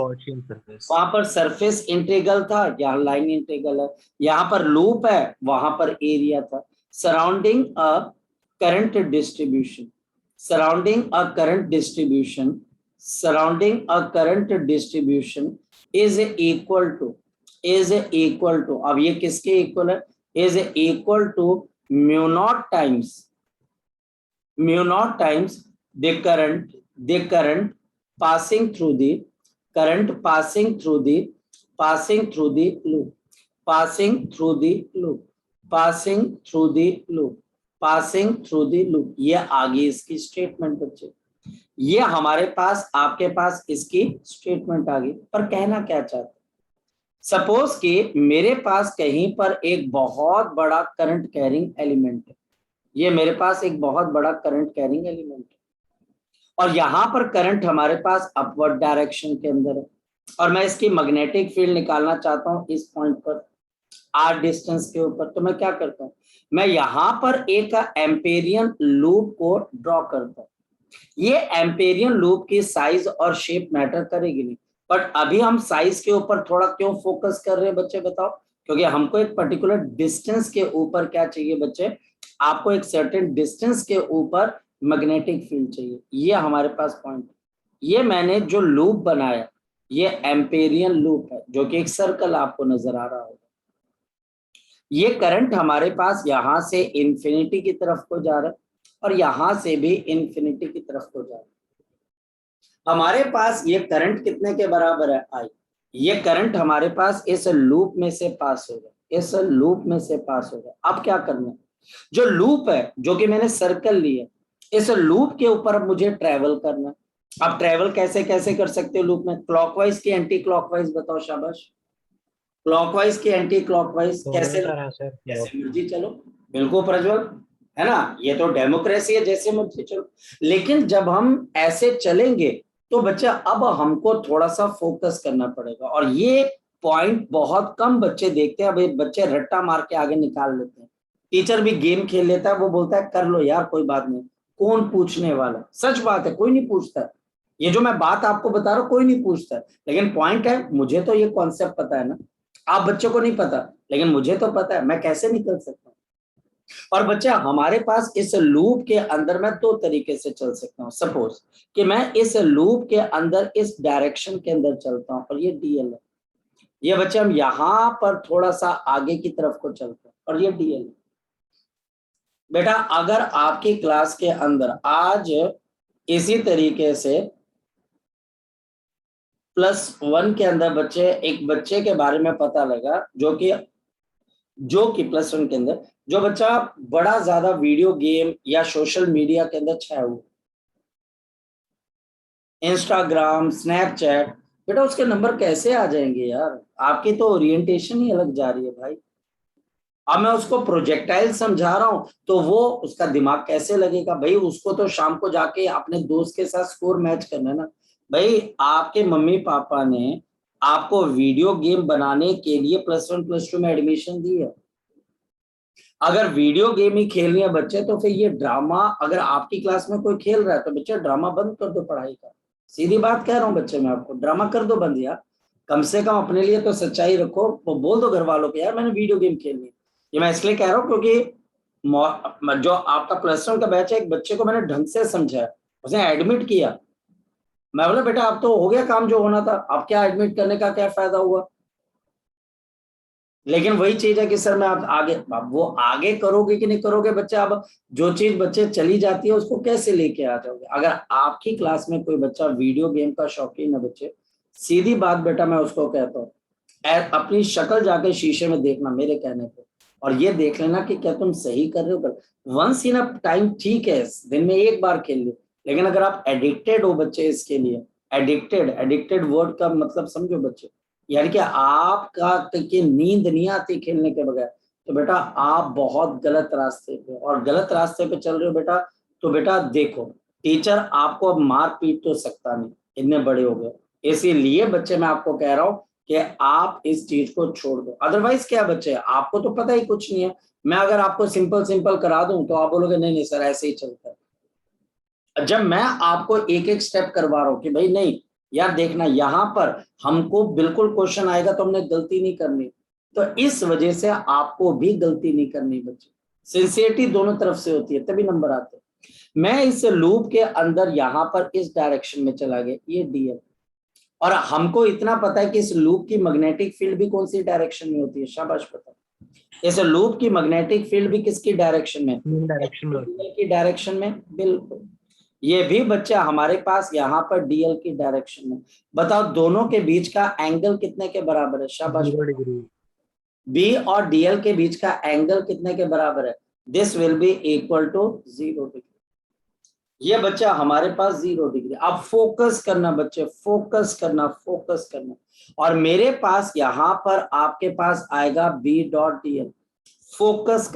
वहां पर सरफेस इंटीग्रल था, यहाँ लाइन इंटीग्रल है, यहाँ पर लूप है, वहां पर एरिया था। Surrounding a current distribution, is equal to, अब ये किसके इक्वल है, is equal to mu naught times the current passing through the loop, ये आगे इसकी स्टेटमेंट बच्चे, ये हमारे पास आपके पास इसकी स्टेटमेंट आ गई। पर कहना क्या चाहते, सपोज कि मेरे पास कहीं पर एक बहुत बड़ा करंट कैरिंग एलिमेंट है, ये मेरे पास एक बहुत बड़ा करंट कैरिंग एलिमेंट है, और यहां पर करंट हमारे पास अपवर्ड डायरेक्शन के अंदर है, और मैं इसकी मैग्नेटिक फील्ड निकालना चाहता हूं इस पॉइंट पर r डिस्टेंस के ऊपर। तो मैं क्या करता हूं, मैं यहां पर एक एम्पेरियन लूप को ड्रॉ करता हूं। ये एम्पेरियन लूप की साइज और शेप मैटर करेगी नहीं, बट अभी हम साइज के ऊपर थोड़ा क्यों फोकस कर रहे हैं बच्चे बताओ, क्योंकि हमको एक पर्टिकुलर डिस्टेंस के ऊपर क्या चाहिए बच्चे, आपको एक सर्टेन डिस्टेंस के ऊपर मैग्नेटिक फील्ड चाहिए। ये हमारे पास पॉइंट, ये मैंने जो लूप बनाया ये एम्पेरियन लूप है, जो कि एक सर्कल आपको नजर आ रहा होगा। ये करंट हमारे पास यहां से इंफिनिटी की तरफ को जा रहा है और यहां से भी इंफिनिटी की तरफ को जा रहा है। हमारे पास ये करंट कितने के बराबर है, आई। ये करंट हमारे पास इस लूप में से पास हो गया, इस लूप में से पास हो गया। अब क्या करना है, जो लूप है जो कि मैंने सर्कल लिया, इस लूप के ऊपर अब मुझे ट्रेवल करना है। अब ट्रेवल कैसे कैसे कर सकते हो लूप में, क्लॉकवाइज की एंटी क्लॉकवाइज, बताओ शाबाश। क्लॉकवाइज की एंटी क्लॉकवाइज कैसे, कैसे मर्जी चलो, बिल्कुल प्रज्वल, है ना, ये तो डेमोक्रेसी है, जैसे मर्जी चलो। लेकिन जब हम ऐसे चलेंगे तो बच्चा अब हमको थोड़ा सा फोकस करना पड़ेगा, और ये पॉइंट बहुत कम बच्चे देखते हैं। अब बच्चे रट्टा मार के आगे निकाल लेते हैं, टीचर भी गेम खेल लेता है, वो बोलता है कर लो यार कोई बात नहीं, कौन पूछने वाला। सच बात है, कोई नहीं पूछता। ये जो मैं बात आपको बता रहा हूँ कोई नहीं पूछता, लेकिन पॉइंट है मुझे तो ये कॉन्सेप्ट पता है ना, आप बच्चों को नहीं पता, लेकिन मुझे तो पता है, मैं कैसे निकल सकता हूँ। और बच्चा हमारे पास इस लूप के अंदर मैं दो तरीके से चल सकता हूँ। सपोज कि मैं इस लूप के अंदर इस डायरेक्शन के अंदर चलता हूँ और ये डीएल है, ये बच्चे हम यहां पर थोड़ा सा आगे की तरफ को चलते हैं और ये डीएल है। बेटा अगर आपकी क्लास के अंदर आज इसी तरीके से +1 के अंदर बच्चे, एक बच्चे के बारे में पता लगा जो कि +1 के अंदर जो बच्चा बड़ा ज्यादा वीडियो गेम या सोशल मीडिया के अंदर छाया हुआ, इंस्टाग्राम, स्नैपचैट, बेटा उसके नंबर कैसे आ जाएंगे यार, आपकी तो ओरिएंटेशन ही अलग जा रही है भाई। अब मैं उसको प्रोजेक्टाइल समझा रहा हूं तो वो उसका दिमाग कैसे लगेगा भाई, उसको तो शाम को जाके अपने दोस्त के साथ स्कोर मैच करना है ना भाई। आपके मम्मी पापा ने आपको वीडियो गेम बनाने के लिए +1 +2 में एडमिशन दी है। अगर वीडियो गेम ही खेलनी है बच्चे तो फिर ये ड्रामा, अगर आपकी क्लास में कोई खेल रहा है तो बच्चे ड्रामा बंद कर दो पढ़ाई का। सीधी बात कह रहा हूँ बच्चे, मैं आपको ड्रामा कर दो बंद यार, कम से कम अपने लिए तो सच्चाई रखो। वो बोल दो घर वालों को यार मैंने वीडियो गेम खेलनी है। ये मैं इसलिए कह रहा हूँ क्योंकि जो आपका +1 का बैच है, एक बच्चे को मैंने ढंग से समझाया, उसने एडमिट किया। मैं बोला बेटा अब तो हो गया काम जो होना था, अब क्या एडमिट करने का क्या फायदा हुआ। लेकिन वही चीज है कि सर मैं आप आगे, अब वो आगे करोगे कि नहीं करोगे बच्चा, अब जो चीज बच्चे चली जाती है उसको कैसे लेके आ जाओगे। अगर आपकी क्लास में कोई बच्चा वीडियो गेम का शौकीन है बच्चे, सीधी बात बेटा मैं उसको कहता हूँ अपनी शक्ल जाके शीशे में देखना मेरे कहने पे, और ये देख लेना कि क्या तुम सही कर रहे हो। वंस इन अ टाइम ठीक है, दिन में एक बार खेल लो, लेकिन अगर आप एडिक्टेड हो बच्चे इसके लिए, एडिक्टेड वर्ड का मतलब समझो बच्चे, यानी कि आपका कि नींद नहीं आती खेलने के बगैर, तो बेटा आप बहुत गलत रास्ते पे, और गलत रास्ते पे चल रहे हो बेटा। तो बेटा देखो, टीचर आपको अब मार पीट तो सकता नहीं, इतने बड़े हो गए, इसीलिए बच्चे मैं आपको कह रहा हूं कि आप इस चीज को छोड़ दो। अदरवाइज क्या बच्चे, आपको तो पता ही कुछ नहीं है, मैं अगर आपको सिंपल करा दूं तो आप बोलोगे नहीं नहीं सर ऐसे ही चलता है। जब मैं आपको एक एक स्टेप करवा रहा हूं कि भाई नहीं यार देखना, यहां पर हमको बिल्कुल क्वेश्चन आएगा तो हमने गलती नहीं करनी, तो इस वजह से आपको भी गलती नहीं करनी बच्चे। सिंसियरिटी दोनों तरफ से होती है तभी नंबर आते हैं। मैं इस लूप के अंदर यहां पर इस डायरेक्शन में चला गया, ये डीएल, और हमको इतना पता है कि इस लूप की मैग्नेटिक फील्ड भी कौन सी डायरेक्शन में होती है, शाबाश पता। इस लूप की मैग्नेटिक फील्ड भी किसकी डायरेक्शन में, डायरेक्शन में होती है। की डायरेक्शन में, बिल्कुल। ये भी बच्चा हमारे पास यहाँ पर डीएल की डायरेक्शन में। बताओ दोनों के बीच का एंगल कितने के बराबर है, शाबाश। 0 डिग्री। बी और डीएल के बीच का एंगल कितने के बराबर है, this will be equal to 0 degree. ये बच्चा हमारे पास 0 डिग्री। अब फोकस करना बच्चे, फोकस करना, और मेरे पास यहाँ पर आपके पास आएगा बी डॉट डीएल। फोकस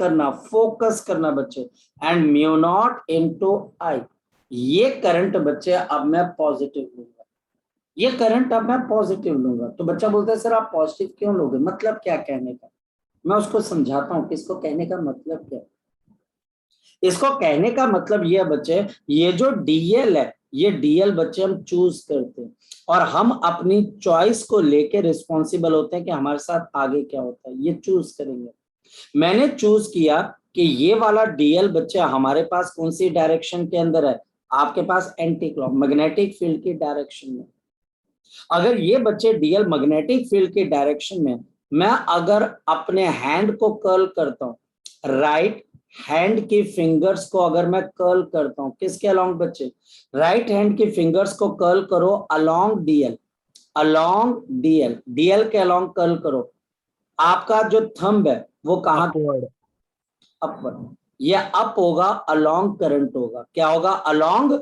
करना बच्चे, and mu naught into I. ये करंट बच्चे अब मैं पॉजिटिव लूंगा, ये करंट अब मैं पॉजिटिव लूंगा। तो बच्चा बोलता है सर आप पॉजिटिव क्यों लोगे, मतलब क्या कहने का, मैं उसको समझाता हूँ कि इसको कहने का मतलब क्या है। इसको कहने का मतलब ये है बच्चे, ये जो डीएल है, ये डीएल बच्चे हम चूज करते हैं, और हम अपनी चॉइस को लेके रिस्पॉन्सिबल होते हैं कि हमारे साथ आगे क्या होता है, ये चूज करेंगे। मैंने चूज किया कि ये वाला डीएल बच्चे हमारे पास कौन सी डायरेक्शन के अंदर है, आपके पास एंटी क्लॉक मैग्नेटिक फील्ड की डायरेक्शन में। अगर ये बच्चे डीएल मैग्नेटिक फील्ड की डायरेक्शन में, मैं अगर अपने हैंड को कर्ल करता हूं, राइट हैंड की फिंगर्स को अगर मैं कर्ल करता हूं, किसके अलोंग बच्चे, राइट हैंड की फिंगर्स को कर्ल करो along DL, along DL, DL के अलोंग कर्ल करो, आपका जो थंब है वो कहाँ, अपवर्ड, ये अप होगा, अलोंग करंट होगा, क्या होगा, अलोंग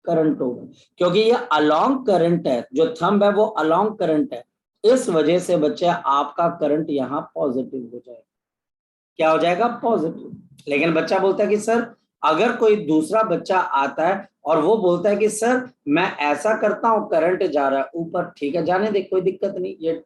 करंट होगा, क्योंकि ये अलोंग करंट है, जो थंब है वो अलोंग करंट है, इस वजह से बच्चे आपका करंट यहाँ पॉजिटिव हो जाएगा, क्या हो जाएगा, पॉजिटिव। लेकिन बच्चा बोलता है कि सर अगर कोई दूसरा बच्चा आता है और वो बोलता है कि सर मैं ऐसा करता हूं करंट जा रहा है ऊपर, ठीक है जाने दे, कोई दिक्कत नहीं, ये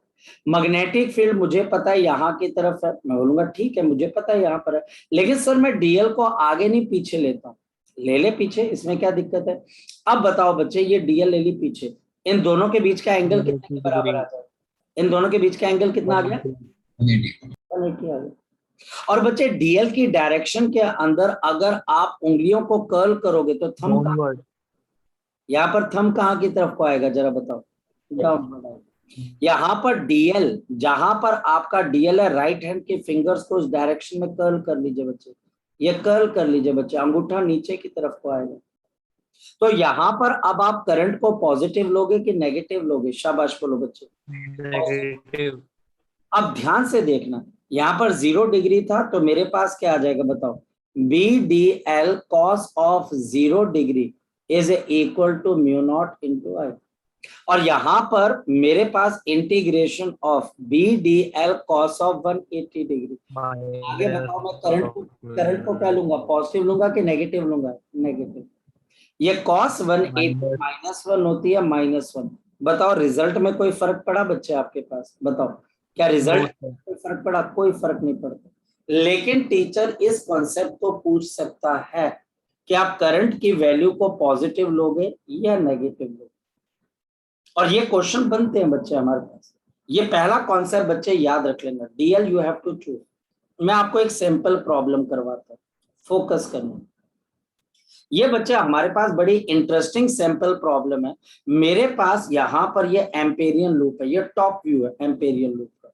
मैग्नेटिक फील्ड मुझे पता है यहाँ की तरफ है, मैं बोलूंगा ठीक है मुझे पता है यहाँ पर है, लेकिन सर मैं डीएल को आगे नहीं पीछे लेता हूँ, ले ले पीछे, इसमें क्या दिक्कत है। अब बताओ बच्चे ये डीएल ले ली पीछे, इन दोनों के बीच का एंगल कितने के बराबर आ जाएगा, इन दोनों के बीच का एंगल कितना आ गया, 180 आ गया। और बच्चे डीएल की डायरेक्शन के अंदर अगर आप उंगलियों को कर्ल करोगे तो थंब, यहाँ पर थंब कहाँ की तरफ को आएगा जरा बताओ, डाउनवर्ड आएगा। यहाँ पर डीएल, जहां पर आपका डीएल है, राइट हैंड के फिंगर्स को उस डायरेक्शन में कर्ल कर लीजिए बच्चे, ये कर्ल कर लीजिए बच्चे, अंगूठा नीचे की तरफ को आएगा। तो यहाँ पर अब आप करंट को पॉजिटिव लोगे कि नेगेटिव लोगे, शाबाश बोलो बच्चे, नेगेटिव। अब ध्यान से देखना, यहाँ पर 0 डिग्री था तो मेरे पास क्या आ जाएगा बताओ, B D L cos of 0 degree is equal to mu naught into I, और यहां पर मेरे पास integration of B D L cos of 180 degree, आगे बताओ मैं करंट को क्या लूंगा, पॉजिटिव लूंगा कि नेगेटिव लूंगा, नेगेटिव। ये कॉस 180 -1 होती है -1, बताओ रिजल्ट में कोई फर्क पड़ा बच्चे आपके पास, बताओ क्या रिजल्ट कोई फर्क पड़ा, कोई फर्क नहीं पड़ता। लेकिन टीचर इस कॉन्सेप्ट को पूछ सकता है कि आप करंट की वैल्यू को पॉजिटिव लोगे या नेगेटिव लोगे, और ये क्वेश्चन बनते हैं बच्चे हमारे पास। ये पहला कॉन्सेप्ट बच्चे याद रख लेना, DL you have to choose. मैं आपको एक सिंपल प्रॉब्लम करवाता हूं, फोकस करना। ये बच्चे हमारे पास बड़ी इंटरेस्टिंग सैंपल प्रॉब्लम है। मेरे पास यहाँ पर ये एम्पेरियन लूप है, ये टॉप व्यू है एम्पेरियन लूप का,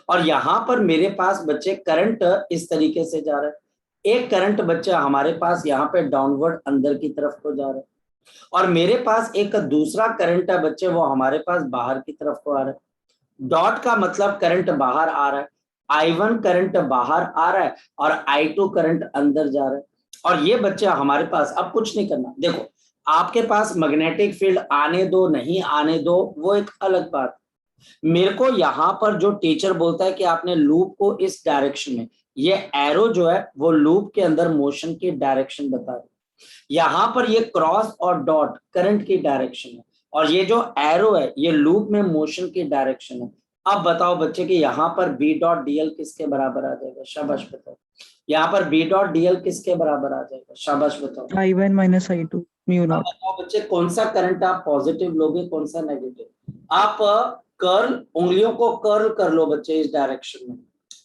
और यहाँ पर मेरे पास बच्चे करंट इस तरीके से जा रहा है, एक करंट बच्चे हमारे पास यहाँ पे डाउनवर्ड अंदर की तरफ को जा रहा है, और मेरे पास एक दूसरा करंट है बच्चे वो हमारे पास बाहर की तरफ को आ रहा है। डॉट का मतलब करंट बाहर आ रहा है, I1 करंट बाहर आ रहा है और I2 करंट अंदर जा रहा है। और ये बच्चे हमारे पास, अब कुछ नहीं करना, देखो आपके पास मैग्नेटिक फील्ड आने दो नहीं आने दो वो एक अलग बात, मेरे को यहाँ पर जो टीचर बोलता है कि आपने लूप को इस डायरेक्शन में, ये एरो जो है वो लूप के अंदर मोशन की डायरेक्शन बता रही है, यहाँ पर ये क्रॉस और डॉट करंट की डायरेक्शन है, और ये जो एरो है ये लूप में मोशन की डायरेक्शन है। अब बताओ बच्चे कि यहाँ पर बी डॉट डीएल किसके बराबर आ जाएगा, शाबाश बताओ, यहाँ पर बी डॉट डीएल किसके बराबर आ जाएगा, शाबाश बताओ, I1 - I2 म्यू नॉट। बताओ बच्चे कौन सा करंट आप पॉजिटिव लोगे कौन सा नेगेटिव। आप कर्ल, उंगलियों को कर्ल कर लो बच्चे इस डायरेक्शन में,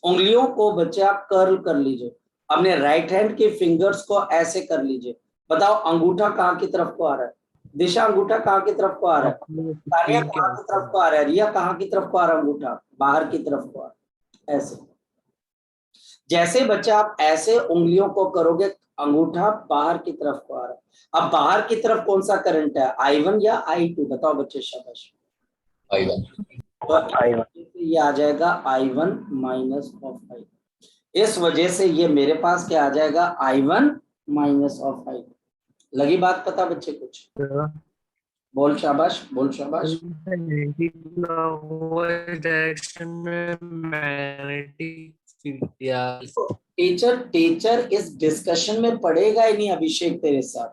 उंगलियों को बच्चे आप कर्ल कर लीजिए, अपने राइट हैंड के फिंगर्स को ऐसे कर लीजिए, बताओ अंगूठा कहाँ की तरफ को आ रहा है, दिशा अंगूठा कहाँ की तरफ को आ रहा है, तानिया कहाँ की तरफ को आ रहा है, रिया कहाँ की तरफ को आ रहा है, अंगूठा बाहर की तरफ को आ रहा है, ऐसे। जैसे बच्चे आप ऐसे उंगलियों को करोगे अंगूठा बाहर की तरफ को आ रहा है। अब बाहर की तरफ कौन सा करंट है, I1 या I2, बताओ बच्चे, शाबाश, I1। तो ये आ जाएगा I1 माइनस ऑफ I2, इस वजह से ये मेरे पास क्या आ जाएगा, I1 माइनस ऑफ I2। लगी बात पता बच्चे कुछ, बोल शाबाश, बोल शाबाश। डायरेक्शन में मैग्नेटिक टीचर इस डिस्कशन में पढ़ेगा ही नहीं अभिषेक तेरे साथ,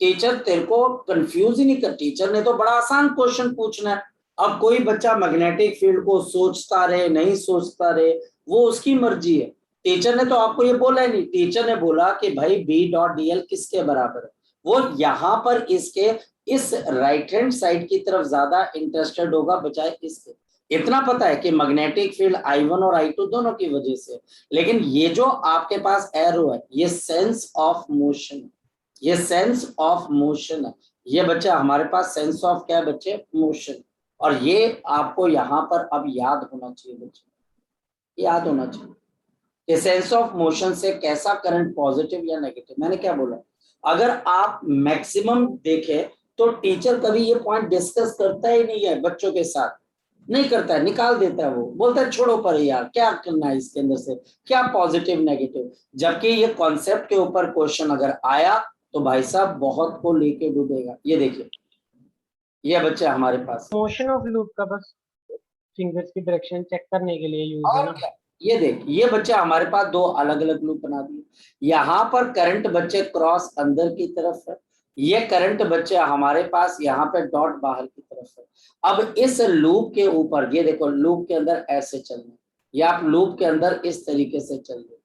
टीचर तेरे को कंफ्यूज ही नहीं कर, टीचर ने तो बड़ा आसान क्वेश्चन पूछना है। अब कोई बच्चा मैग्नेटिक फील्ड को सोचता रहे नहीं सोचता रहे वो उसकी मर्जी है, टीचर ने तो आपको ये बोला ही नहीं, टीचर ने बोला कि भाई बी डॉट डीएल किसके बराबर है, वो यहाँ पर इसके इस राइट हैंड साइड की तरफ ज्यादा इंटरेस्टेड होगा बजाय इसके। इतना पता है कि मैग्नेटिक फील्ड I1 और I2 दोनों की वजह से, लेकिन ये जो आपके पास एरो है ये सेंस ऑफ मोशन, ये सेंस ऑफ मोशन है, ये बच्चा हमारे पास सेंस ऑफ क्या है बच्चे, मोशन, और ये आपको यहाँ पर अब याद होना चाहिए बच्चे, याद होना चाहिए। सेंस ऑफ मोशन से कैसा करंट पॉजिटिव या नेगेटिव, मैंने क्या बोला, अगर आप मैक्सिमम देखें तो टीचर कभी ये पॉइंट डिस्कस करता ही नहीं है बच्चों के साथ, नहीं करता है, निकाल देता है, वो बोलता है छोड़ो पर यार क्या करना है इसके अंदर से, क्या पॉजिटिव नेगेटिव। जबकि ये कॉन्सेप्ट के ऊपर क्वेश्चन अगर आया तो भाई साहब बहुत को लेके डूबेगा। ये देखिए ये बच्चे हमारे पास, मोशन ऑफ लूप का बस फिंगर्स की डायरेक्शन चेक करने के लिए यूज है और ना। क्या, ये देख ये बच्चे हमारे पास दो अलग अलग लूप बना दिए। यहाँ पर करंट बच्चे क्रॉस अंदर की तरफ है, ये करंट बच्चे हमारे पास यहाँ पे डॉट बाहर की तरफ है। अब इस लूप के ऊपर ये देखो, लूप के अंदर ऐसे चलना, या आप लूप के अंदर इस तरीके से चल रहे,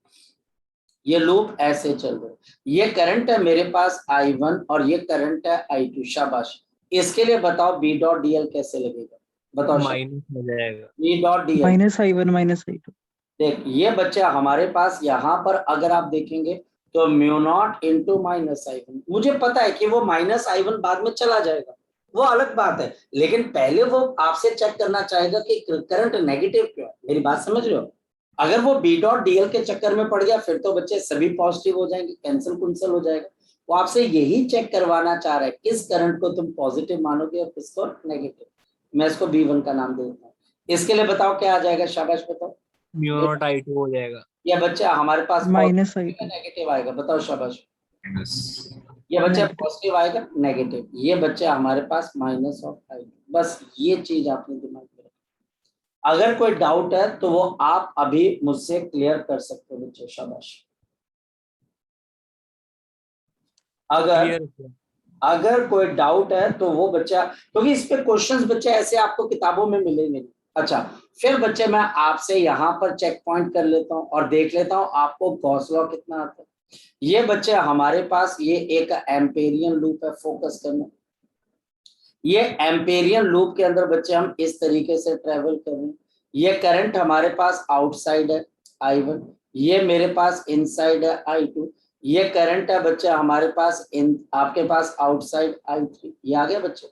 ये लूप ऐसे चल रहे, ये करंट है मेरे पास I1 और ये करंट है I2। शाबाश, इसके लिए बताओ बी डॉट डी एल कैसे लगेगा, बताओ माइनस हो जाएगा। B dot D L. -I1 -I2। देख ये बच्चे हमारे पास यहाँ पर अगर आप देखेंगे तो म्यू नॉट इंटू -I1, मुझे पता है कि वो -I1 बाद में चला जाएगा, वो अलग बात है, लेकिन पहले वो आपसे चेक करना चाहेगा कि करंट नेगेटिव क्यों है। मेरी बात समझ रहे हो, अगर वो बी डॉट डीएल के चक्कर में पड़ गया फिर तो बच्चे सभी पॉजिटिव हो जाएंगे, कैंसिल कुंसल हो जाएगा। वो आपसे यही चेक करवाना चाह रहा है किस करंट को तुम पॉजिटिव मानोगे और किसको नेगेटिव। मैं इसको B1 का नाम देता हूँ। इसके लिए बताओ क्या आ जाएगा, शाबाश बताओ। म्यू नॉट I2 हो जाएगा। ये बच्चा हमारे पास -I2 नेगेटिव आएगा, बताओ शाबाश। ये बच्चा Negative। पॉजिटिव आएगा नेगेटिव, ये बच्चा हमारे पास माइनस ऑफ I2। बस ये चीज आपने दिमाग में रखी। अगर कोई डाउट है तो वो आप अभी मुझसे क्लियर कर सकते हो बच्चे, शाबाश। अगर कोई डाउट है तो वो बच्चा, क्योंकि इस पे क्वेश्चंस बच्चे ऐसे आपको किताबों में मिलेंगे। अच्छा फिर बच्चे मैं आपसे यहाँ पर चेक पॉइंट कर लेता हूँ और देख लेता हूँ आपको गॉस लॉ कितना आता है। ये बच्चे हमारे पास ये एक एम्पेरियन लूप है, फोकस करना। ये एम्पेरियन लूप के अंदर बच्चे हम इस तरीके से ट्रेवल कर रहे हैं। ये करंट हमारे पास आउटसाइड है I1, ये मेरे पास इनसाइड है I2। ये करंट है बच्चे हमारे पास आपके पास आउटसाइड I3। ये आ गया बच्चे,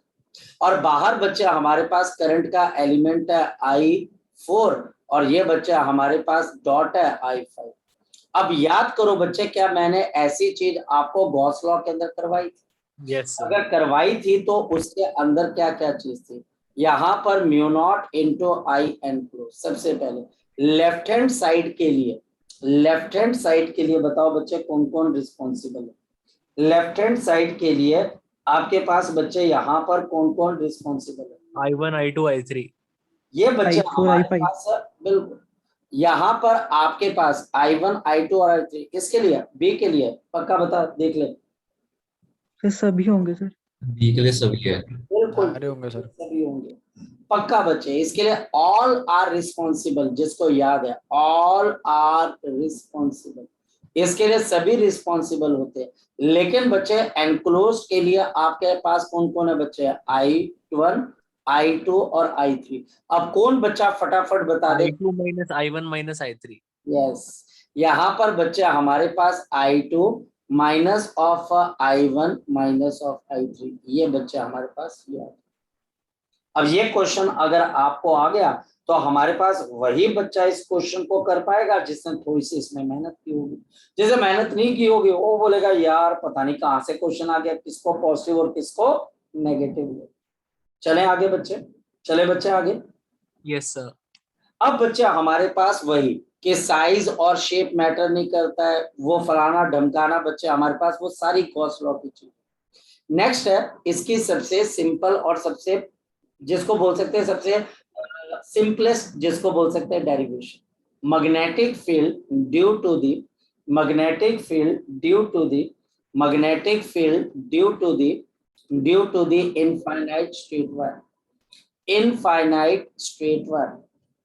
और बाहर बच्चे हमारे पास करंट का एलिमेंट है I4 और ये बच्चा हमारे पास डॉट है I5। अब याद करो बच्चे, क्या मैंने ऐसी चीज आपको गॉस लॉ के अंदर करवाई थी? Yes sir. अगर करवाई थी तो उसके अंदर क्या क्या चीज थी? यहाँ पर mu naught into I_n close. सबसे पहले लेफ्ट हैंड साइड के लिए, लेफ्ट हैंड साइड के लिए बताओ बच्चे कौन कौन रिस्पॉन्सिबल है? लेफ्ट हैंड साइड के लिए आपके पास बच्चे यहाँ पर कौन कौन रिस्पॉन्सिबल है? I1 I2 I3। ये बच्चे I4 हमारे I5। पास बिल्कुल, यहाँ पर आपके पास I1 I2 और I3। इसके लिए बी के लिए पक्का बता, देख ले। सर सभी होंगे सर। बी के लिए सभी है। बिल्कुल सारे होंगे सर। सभी होंगे पक्का बच्चे। इसके लिए ऑल आर रिस्पॉन्सिबल, जिसको याद है ऑल आर रिस्पॉन्सिबल, इसके लिए सभी रिस्पॉन्सिबल होते हैं। लेकिन बच्चे एनक्लोज के लिए आपके पास कौन कौन है बच्चे? I1 I2 और I3। अब कौन बच्चा फटाफट बता दे? I2 minus I1 minus I3। Yes, यहाँ पर बच्चे हमारे पास I2 minus of I1 minus of I3, ये बच्चे हमारे पास ये। अब ये क्वेश्चन अगर आपको आ गया तो हमारे पास वही बच्चा इस क्वेश्चन को कर पाएगा जिसने थोड़ी सी इसमें मेहनत की होगी। जिसे मेहनत नहीं की होगी वो बोलेगा यार पता नहीं कहाँ से क्वेश्चन आ गया, किसको पॉजिटिव और किसको नेगेटिव। चले आगे बच्चे, चले बच्चे आगे। Yes sir. अब बच्चे हमारे पास वही कि साइज और शेप मैटर नहीं करता है, वो फलाना ढमकाना, बच्चे हमारे पास वो सारी गॉस लॉ की चीज। नेक्स्ट है इसकी सबसे सिंपल और सबसे जिसको बोल सकते हैं सबसे सिंपलेस्ट, जिसको बोल सकते हैं derivation. Magnetic field due to the magnetic field due to the magnetic field due to the infinite straight wire, infinite straight wire,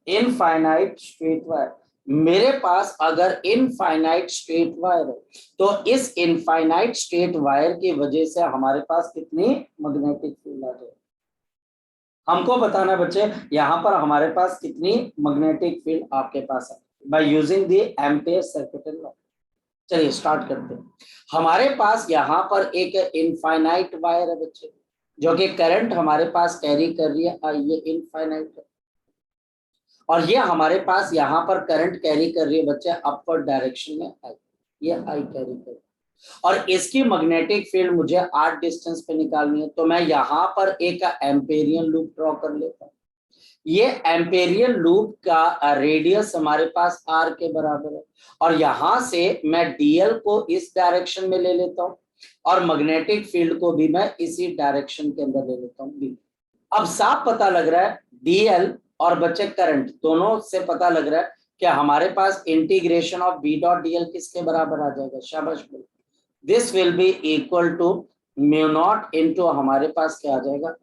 infinite straight wire. मेरे पास अगर इनफाइनाइट स्ट्रेट वायर है तो इस इनफाइनाइट स्ट्रेट वायर की वजह से हमारे पास कितनी मैग्नेटिक फील्ड आ जाए, हमको बताना बच्चे। यहाँ पर हमारे पास कितनी मैग्नेटिक फील्ड आपके पास है by using the ampere circuit law. चलिए स्टार्ट करते हैं। हमारे पास यहाँ पर एक इनफाइनाइट वायर है बच्चे, जो कि करंट हमारे पास कैरी कर रही है, ये इनफाइनाइट है। और ये हमारे पास यहाँ पर करंट कैरी कर रही है बच्चे अपवर्ड डायरेक्शन में आई, ये आई कैरी कर, और इसकी मैग्नेटिक फील्ड मुझे आर डिस्टेंस पे निकालनी है, तो मैं यहाँ पर एक एम्पेरियन लूप ड्रॉ कर लेता हूँ। ये एम्पेरियन लूप का रेडियस हमारे पास आर के बराबर है, और यहां से मैं डीएल को इस डायरेक्शन में ले लेता हूं और मैग्नेटिक फील्ड को भी मैं इसी डायरेक्शन के अंदर ले लेता हूं बी। अब साफ पता लग रहा है डीएल और बच्चे करंट दोनों से पता लग रहा है कि हमारे पास integration of B dot DL किसके बराबर आ जाएगा, शाबाश बोलो, this will be equal to mu naught into हमारे पास क्या आ जाएगा,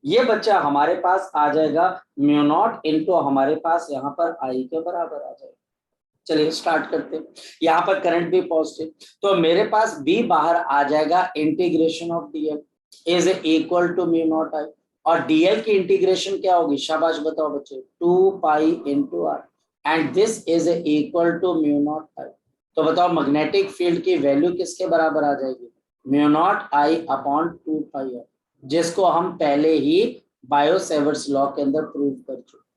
ये बच्चा हमारे पास आ जाएगा म्यू नॉट इनटू हमारे पास यहाँ पर आई के बराबर आ जाएगा। चलिए स्टार्ट करते हैं, यहाँ पर करंट भी पॉजिटिव, तो मेरे पास बी बाहर आ जाएगा integration of DL is equal to mu naught I, और डीएल की इंटीग्रेशन क्या होगी, शाबाश बताओ बच्चे, 2 pi into R, and this is equal to mu naught I. तो बताओ मैग्नेटिक फील्ड की वैल्यू किसके बराबर आ जाएगी, mu naught I upon 2 pi R, जिसको हम पहले ही बायो-सेवर्ट्स लॉ के अंदर प्रूव कर चुके।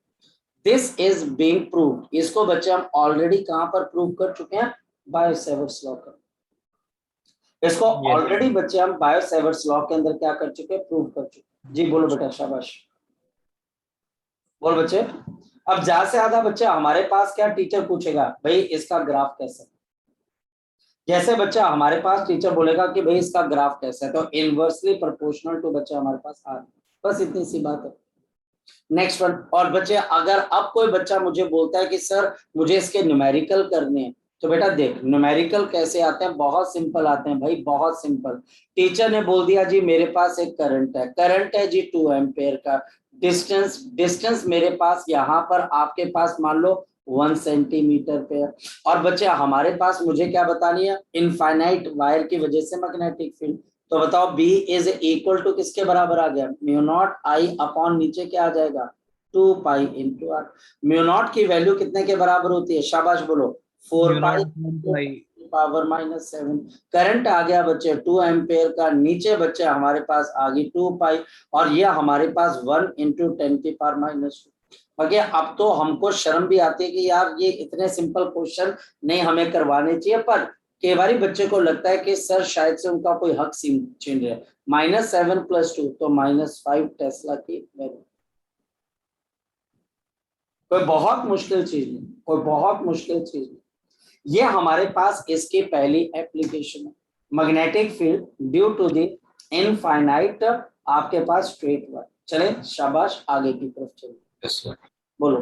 दिस इज बीइंग प्रूव्ड, इसको बच्चे हम ऑलरेडी कहां पर प्रूव कर चुके हैं, बायो-सेवर्ट्स लॉ का, इसको ऑलरेडी बच्चे हम बायो-सेवर्ट्स लॉ के अंदर क्या कर चुके हैं, प्रूव कर चुके। जी बोलो बेटा, शाबाश बोल बच्चे। अब ज्यादा से ज्यादा बच्चे हमारे पास क्या टीचर पूछेगा, भाई इसका ग्राफ कैसा है, जैसे बच्चा हमारे पास टीचर बोलेगा कि भाई इसका ग्राफ कैसा है, तो इनवर्सली प्रोपोर्शनल टू बच्चा हमारे पास आ, बस इतनी सी बात है। नेक्स्ट वन, और बच्चे अगर अब कोई बच्चा मुझे बोलता है कि सर मुझे इसके न्यूमेरिकल करने हैं, तो बेटा देख न्यूमेरिकल कैसे आते हैं, बहुत सिंपल आते हैं भाई, बहुत सिंपल। टीचर ने बोल दिया जी मेरे पास एक करंट है जी 2 एम्पेयर का, डिस्टेंस मेरे पास यहाँ पर आपके पास मान लो 1 सेंटीमीटर पे है, और बच्चे हमारे पास मुझे क्या बतानी है, इनफाइनाइट वायर की वजह से मैग्नेटिक फील्ड, तो बताओ B इज इक्वल टू किसके बराबर आ गया, म्यू नॉट आई अपॉन नीचे क्या आ जाएगा 2 pi into R. Mu naught की वैल्यू कितने के बराबर होती है, शाबाश बोलो, 4 पाई पावर -7। करंट आ गया बच्चे 2 एम्पेयर का, नीचे बच्चे हमारे पास आ गई 2 पाई, और ये हमारे पास 1 इंटू 10 की पावर -2। ओके, अब तो हमको शर्म भी आती है कि यार ये इतने सिंपल क्वेश्चन नहीं हमें करवाने चाहिए, पर कई बार बच्चे को लगता है कि सर शायद से उनका कोई हक छीन रहे हैं। -7 + 2 तो -5 टेस्ला की वैल्यू, कोई बहुत मुश्किल चीज नहीं, कोई बहुत मुश्किल चीज नहीं। ये हमारे पास इसकी पहली एप्लीकेशन है, magnetic field due to the infinite आपके पास स्ट्रेट वायर। चले शाबाश, आगे की तरफ चलिए, बोलो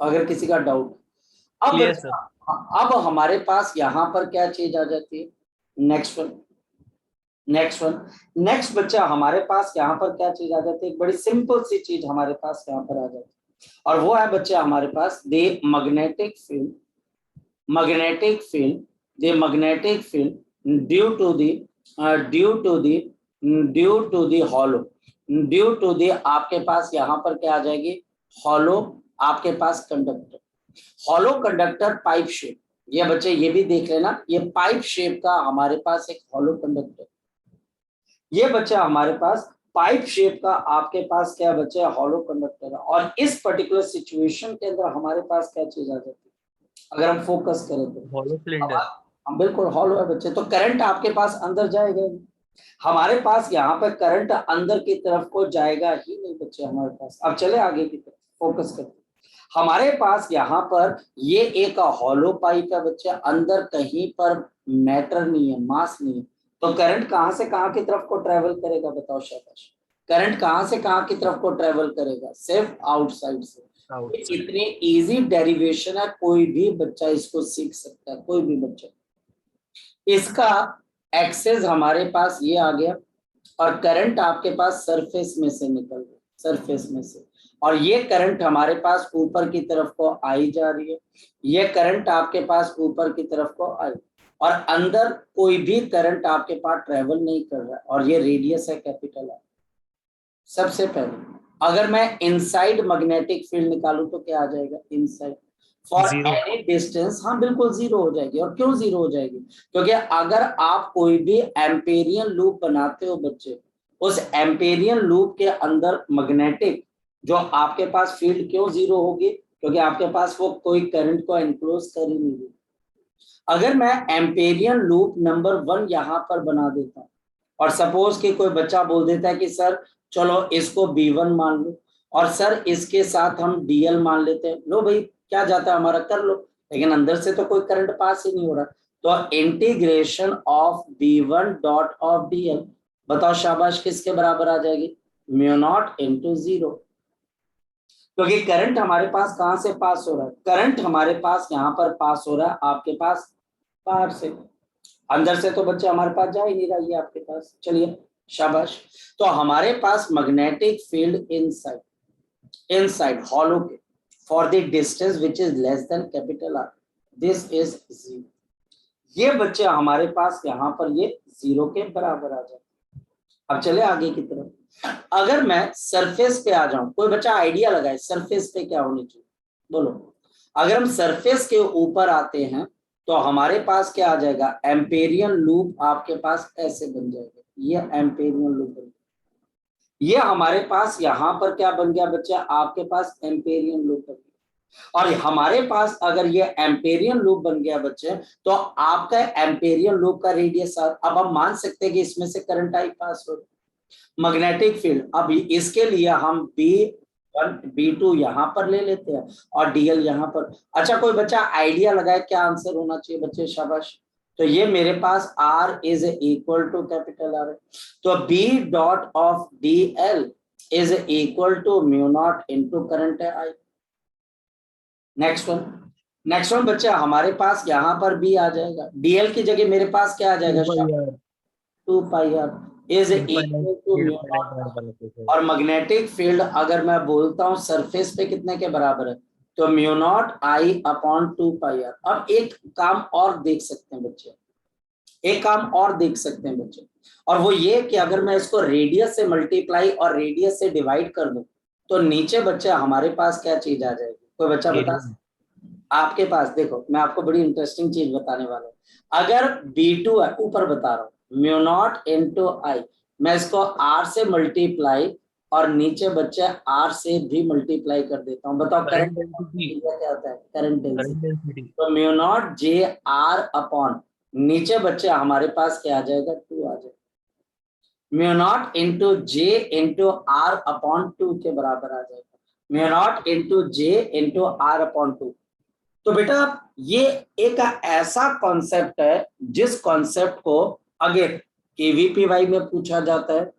अगर किसी का डाउट। अब हमारे पास यहाँ पर क्या चीज आ जाती है, नेक्स्ट बच्चा हमारे पास यहाँ पर क्या चीज आ जाती है, एक बड़ी सिंपल सी चीज हमारे पास यहाँ पर आ जाती है, और वो है बच्चा हमारे पास the magnetic field due to the आपके पास यहाँ पर क्या आ जाएगी, हॉलो आपके पास conductor, hollow conductor pipe shape. ये बच्चे ये भी देख लेना, ये पाइप शेप का हमारे पास एक हॉलो कंडक्टर, ये बच्चा हमारे पास पाइप शेप का आपके पास क्या बच्चे हॉलो कंडक्टर है, और इस पर्टिकुलर सिचुएशन के अंदर हमारे पास क्या चीज आ जाती है, अगर हम फोकस करें तो हॉलो सिलेंडर, हम बिल्कुल हॉलो है बच्चे, तो करंट आपके पास अंदर जाएगा, हमारे पास यहाँ पर करंट अंदर की तरफ को जाएगा ही नहीं बच्चे हमारे पास। अब चले आगे की तरफ फोकस करते, हमारे पास यहाँ पर ये एक हॉलो पाइप है बच्चे, अंदर कहीं पर मैटर नहीं है, मास नहीं है, तो करंट कहाँ से कहाँ की तरफ को ट्रेवल करेगा, बताओ शाबाश, करंट कहाँ से कहाँ की तरफ को ट्रेवल करेगा, सिर्फ आउटसाइड से। इतनी इजी डेरिवेशन है, कोई भी बच्चा इसको सीख सकता है, कोई भी बच्चा। इसका एक्सेस हमारे पास ये आ गया, और करंट आपके पास सरफेस में से निकल गया, सरफेस में से, और ये करंट हमारे पास ऊपर की तरफ को आई जा रही है, ये करंट आपके पास ऊपर की तरफ को आई, और अंदर कोई भी करंट आपके पास ट्रेवल नहीं कर रहा है, और ये रेडियस है कैपिटल आर। सबसे पहले अगर मैं इनसाइड मैग्नेटिक फील्ड निकालूं तो क्या आ जाएगा, इनसाइड फॉर एनी डिस्टेंस, हाँ बिल्कुल 0 हो जाएगी। और क्यों 0 हो जाएगी, क्योंकि अगर आप कोई भी एम्पेरियन लूप बनाते हो बच्चे, उस एम्पेरियन लूप के अंदर मैग्नेटिक जो आपके पास फील्ड क्यों 0 होगी, क्योंकि आपके पास वो कोई करंट को एनक्लोज कर ही नहीं रही। अगर मैं एम्पेरियन लूप नंबर 1 यहाँ पर बना देता हूँ और सपोज कि कोई बच्चा बोल देता है कि सर चलो इसको B1 मान लो और सर इसके साथ हम DL मान लेते हैं, लो भाई क्या जाता है हमारा, कर लो, लेकिन अंदर से तो कोई करंट पास ही नहीं हो रहा। तो integration of B1 dot of DL, बताओ शाबाश किसके बराबर आ जाएगी, म्यू नॉट इंटू 0। क्योंकि करंट हमारे पास कहां से पास हो रहा है, करंट हमारे पास यहाँ पर पास हो रहा है आपके पास बाहर से, अंदर से तो बच्चे हमारे पास जा ही नहीं रहा है आपके पास। चलिए शाबाश। तो हमारे पास मैग्नेटिक फील्ड इनसाइड हॉलो के for the distance which is less than capital R, this is 0। ये बच्चे हमारे पास यहाँ पर ये 0 के बराबर आ जाए। अब चले आगे की तरफ। अगर मैं सरफेस पे आ जाऊं, कोई बच्चा आइडिया लगाए सरफेस पे क्या होनी चाहिए, बोलो। अगर हम सरफेस के ऊपर आते हैं तो हमारे पास क्या आ जाएगा, एम्पेरियन लूप आपके पास ऐसे बन जाएगा, ये एम्पेरियन लूप बन गया। ये हमारे पास यहाँ पर क्या बन गया बच्चा, आपके पास एम्पेरियन लूप बन गया। और हमारे पास अगर ये एम्पेरियन लूप बन गया बच्चे, तो आपका एम्पेरियन लूप का रेडियस, अब हम मान सकते हैं कि इसमें से करंट आई पास हो। मैग्नेटिक फील्ड, अब इसके लिए हम B1 B2 यहाँ पर ले लेते हैं और DL यहाँ पर। अच्छा कोई बच्चा आइडिया लगाए क्या आंसर होना चाहिए बच्चे, शाबाश। तो ये मेरे पास R is equal to capital R है, तो B dot of DL is equal to mu naught into current है I। नेक्स्ट वन बच्चे हमारे पास यहाँ पर B आ जाएगा, DL की जगह मेरे पास क्या आ जाएगा, 2 pi R is equal to mu naught. और मैग्नेटिक फील्ड अगर मैं बोलता हूँ सरफेस पे कितने के बराबर है, तो mu naught I upon 2 pi R। अब एक काम और देख सकते हैं बच्चे, एक काम और देख सकते हैं बच्चे, और वो ये कि अगर मैं इसको रेडियस से मल्टीप्लाई और रेडियस से डिवाइड कर दूं तो नीचे बच्चे हमारे पास क्या चीज आ जाएगी, कोई बच्चा बता आपके पास। देखो मैं आपको बड़ी इंटरेस्टिंग चीज बताने वाला हूँ। अगर B2 है, ऊपर बता रहा हूँ, म्यू नॉट इंटू I, मैं इसको R से मल्टीप्लाई और नीचे बच्चे R से भी मल्टीप्लाई कर देता हूँ, बताओ करंट क्या होता है, करंट डेंसिटी। तो म्यू नॉट JR अपॉन नीचे बच्चे हमारे पास क्या आ जाएगा, 2 आ जाएगा, mu naught into J into R upon 2 के बराबर आ जाएगा, mu naught into J into R upon 2। तो बेटा ये एक ऐसा कॉन्सेप्ट है जिस कॉन्सेप्ट को अगर KVPY में पूछा जाता है,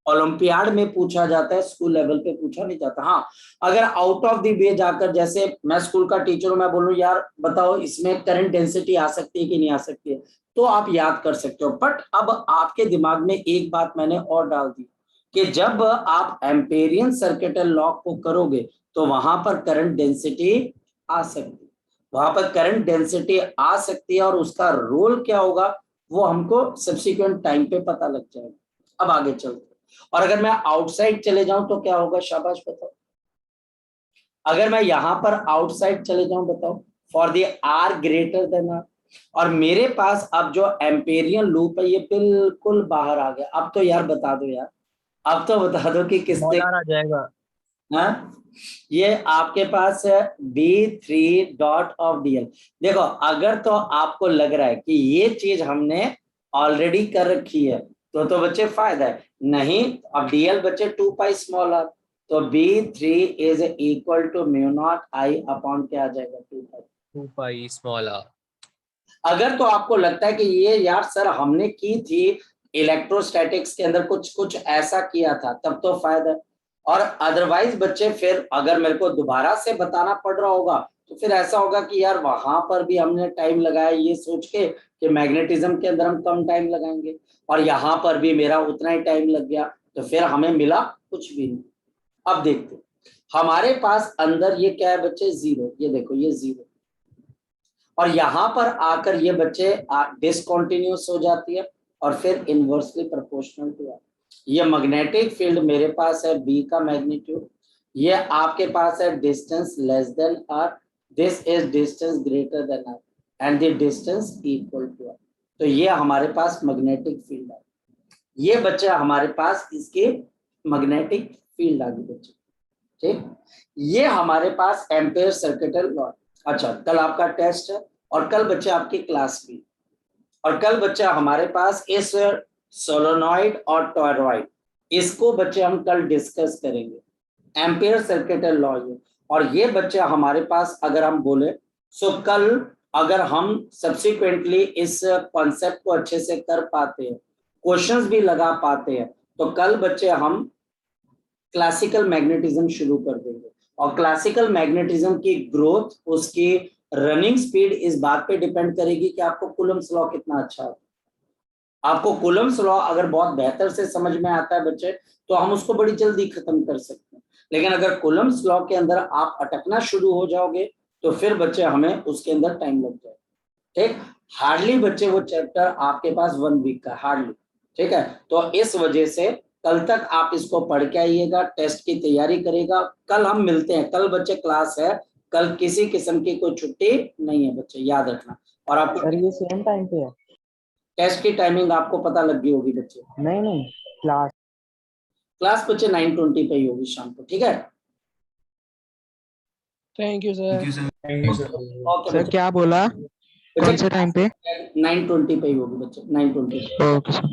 ओलंपियाड में पूछा जाता है, स्कूल लेवल पे पूछा नहीं जाता। हाँ अगर आउट ऑफ द वे जाकर, जैसे मैं स्कूल का टीचर हूं, मैं बोलूं यार बताओ इसमें करंट डेंसिटी आ सकती है कि नहीं आ सकती है, तो आप याद कर सकते हो। बट अब आपके दिमाग में एक बात मैंने और डाल दी कि जब आप एम्पेरियन सर्किटल लॉ को करोगे तो वहां पर करंट डेंसिटी आ सकती है, वहां पर करंट डेंसिटी आ सकती है, और उसका रोल क्या होगा वो हमको सब्सिक्वेंट टाइम पे पता लग जाएगा। अब आगे चलते, और अगर मैं आउटसाइड चले जाऊं तो क्या होगा, शाबाश बताओ। अगर मैं यहां पर आउटसाइड चले जाऊं, बताओ, for the R greater than R, और मेरे पास अब जो एम्पेरियन लूप है ये बिल्कुल बाहर आ गया। अब तो यार बता दो यार, अब तो बता दो कि किससे आ जाएगा। हाँ ये आपके पास है B3 डॉट ऑफ DL। देखो अगर तो आपको लग रहा है कि ये चीज हमने ऑलरेडी कर रखी है तो बच्चे फायदा है, नहीं अब DL बच्चे 2 पाई स्मॉल r, तो B3 is equal to mu naught I upon क्या आ जाएगा, 2 पाई स्मॉल r। अगर तो आपको लगता है कि ये यार सर हमने की थी इलेक्ट्रोस्टैटिक्स के अंदर कुछ ऐसा किया था, तब तो फायदा है। और अदरवाइज बच्चे फिर अगर मेरे को दोबारा से बताना पड़ रहा होगा तो फिर ऐसा होगा कि यार वहां पर भी हमने टाइम लगाया ये सोच के कि मैग्नेटिज्म के अंदर हम कम टाइम लगाएंगे, और यहाँ पर भी मेरा उतना ही टाइम लग गया, तो फिर हमें मिला कुछ भी नहीं। अब देखते हमारे पास अंदर ये क्या है बच्चे, 0, ये देखो ये 0, और यहाँ पर आकर ये बच्चे डिसकंटिन्यूअस हो जाती है और फिर इनवर्सली प्रोपोर्शनल टू आर। ये मैग्नेटिक फील्ड मेरे पास है B का मैग्नीट्यूड, ये आपके पास है distance less than R, this is distance greater than R and the distance equal to R। तो ये हमारे पास मैग्नेटिक फील्ड है, ये बच्चे हमारे पास इसके मैग्नेटिक फील्ड आ गई बच्चे। ठीक, ये हमारे पास एम्पेयर सर्किटल लॉ। अच्छा, कल आपका टेस्ट है और कल बच्चे आपकी क्लास भी, और कल बच्चा हमारे पास इस सोलेनॉइड और टॉरॉइड, इसको बच्चे हम कल डिस्कस करेंगे, एम्पेयर सर्किटल लॉ। और ये बच्चे हमारे पास अगर हम बोले सो कल अगर हम सब्सिक्वेंटली इस कॉन्सेप्ट को अच्छे से कर पाते हैं, क्वेश्चंस भी लगा पाते हैं, तो कल बच्चे हम क्लासिकल मैग्नेटिज्म शुरू कर देंगे। और क्लासिकल मैग्नेटिज्म की ग्रोथ, उसकी रनिंग स्पीड इस बात पे डिपेंड करेगी कि आपको कूलम्स लॉ कितना अच्छा है। आपको कूलम्स लॉ अगर बहुत बेहतर से समझ में आता है बच्चे, तो हम उसको बड़ी जल्दी खत्म कर सकते हैं। लेकिन अगर कूलम्स लॉ के अंदर आप अटकना शुरू हो जाओगे तो फिर बच्चे हमें उसके अंदर टाइम लग जाए। ठीक, हार्डली बच्चे वो चैप्टर आपके पास 1 वीक का, हार्डली। ठीक है, तो इस वजह से कल तक आप इसको पढ़ के आइएगा, टेस्ट की तैयारी करेगा। कल हम मिलते हैं, कल बच्चे क्लास है, कल किसी किस्म की कोई छुट्टी नहीं है बच्चे, याद रखना। और आपको सर ये सेम टाइम पे है? टेस्ट की टाइमिंग आपको पता लग गई होगी बच्चे। नहीं, क्लास। क्लास बच्चे 9:20 पे ही होगी शाम को। ठीक है, thank you sir. Okay sir बच्चे, क्या बोला, कौन से टाइम पे? 9:20 पे ही होगी बच्चे, 9:20। Okay sir.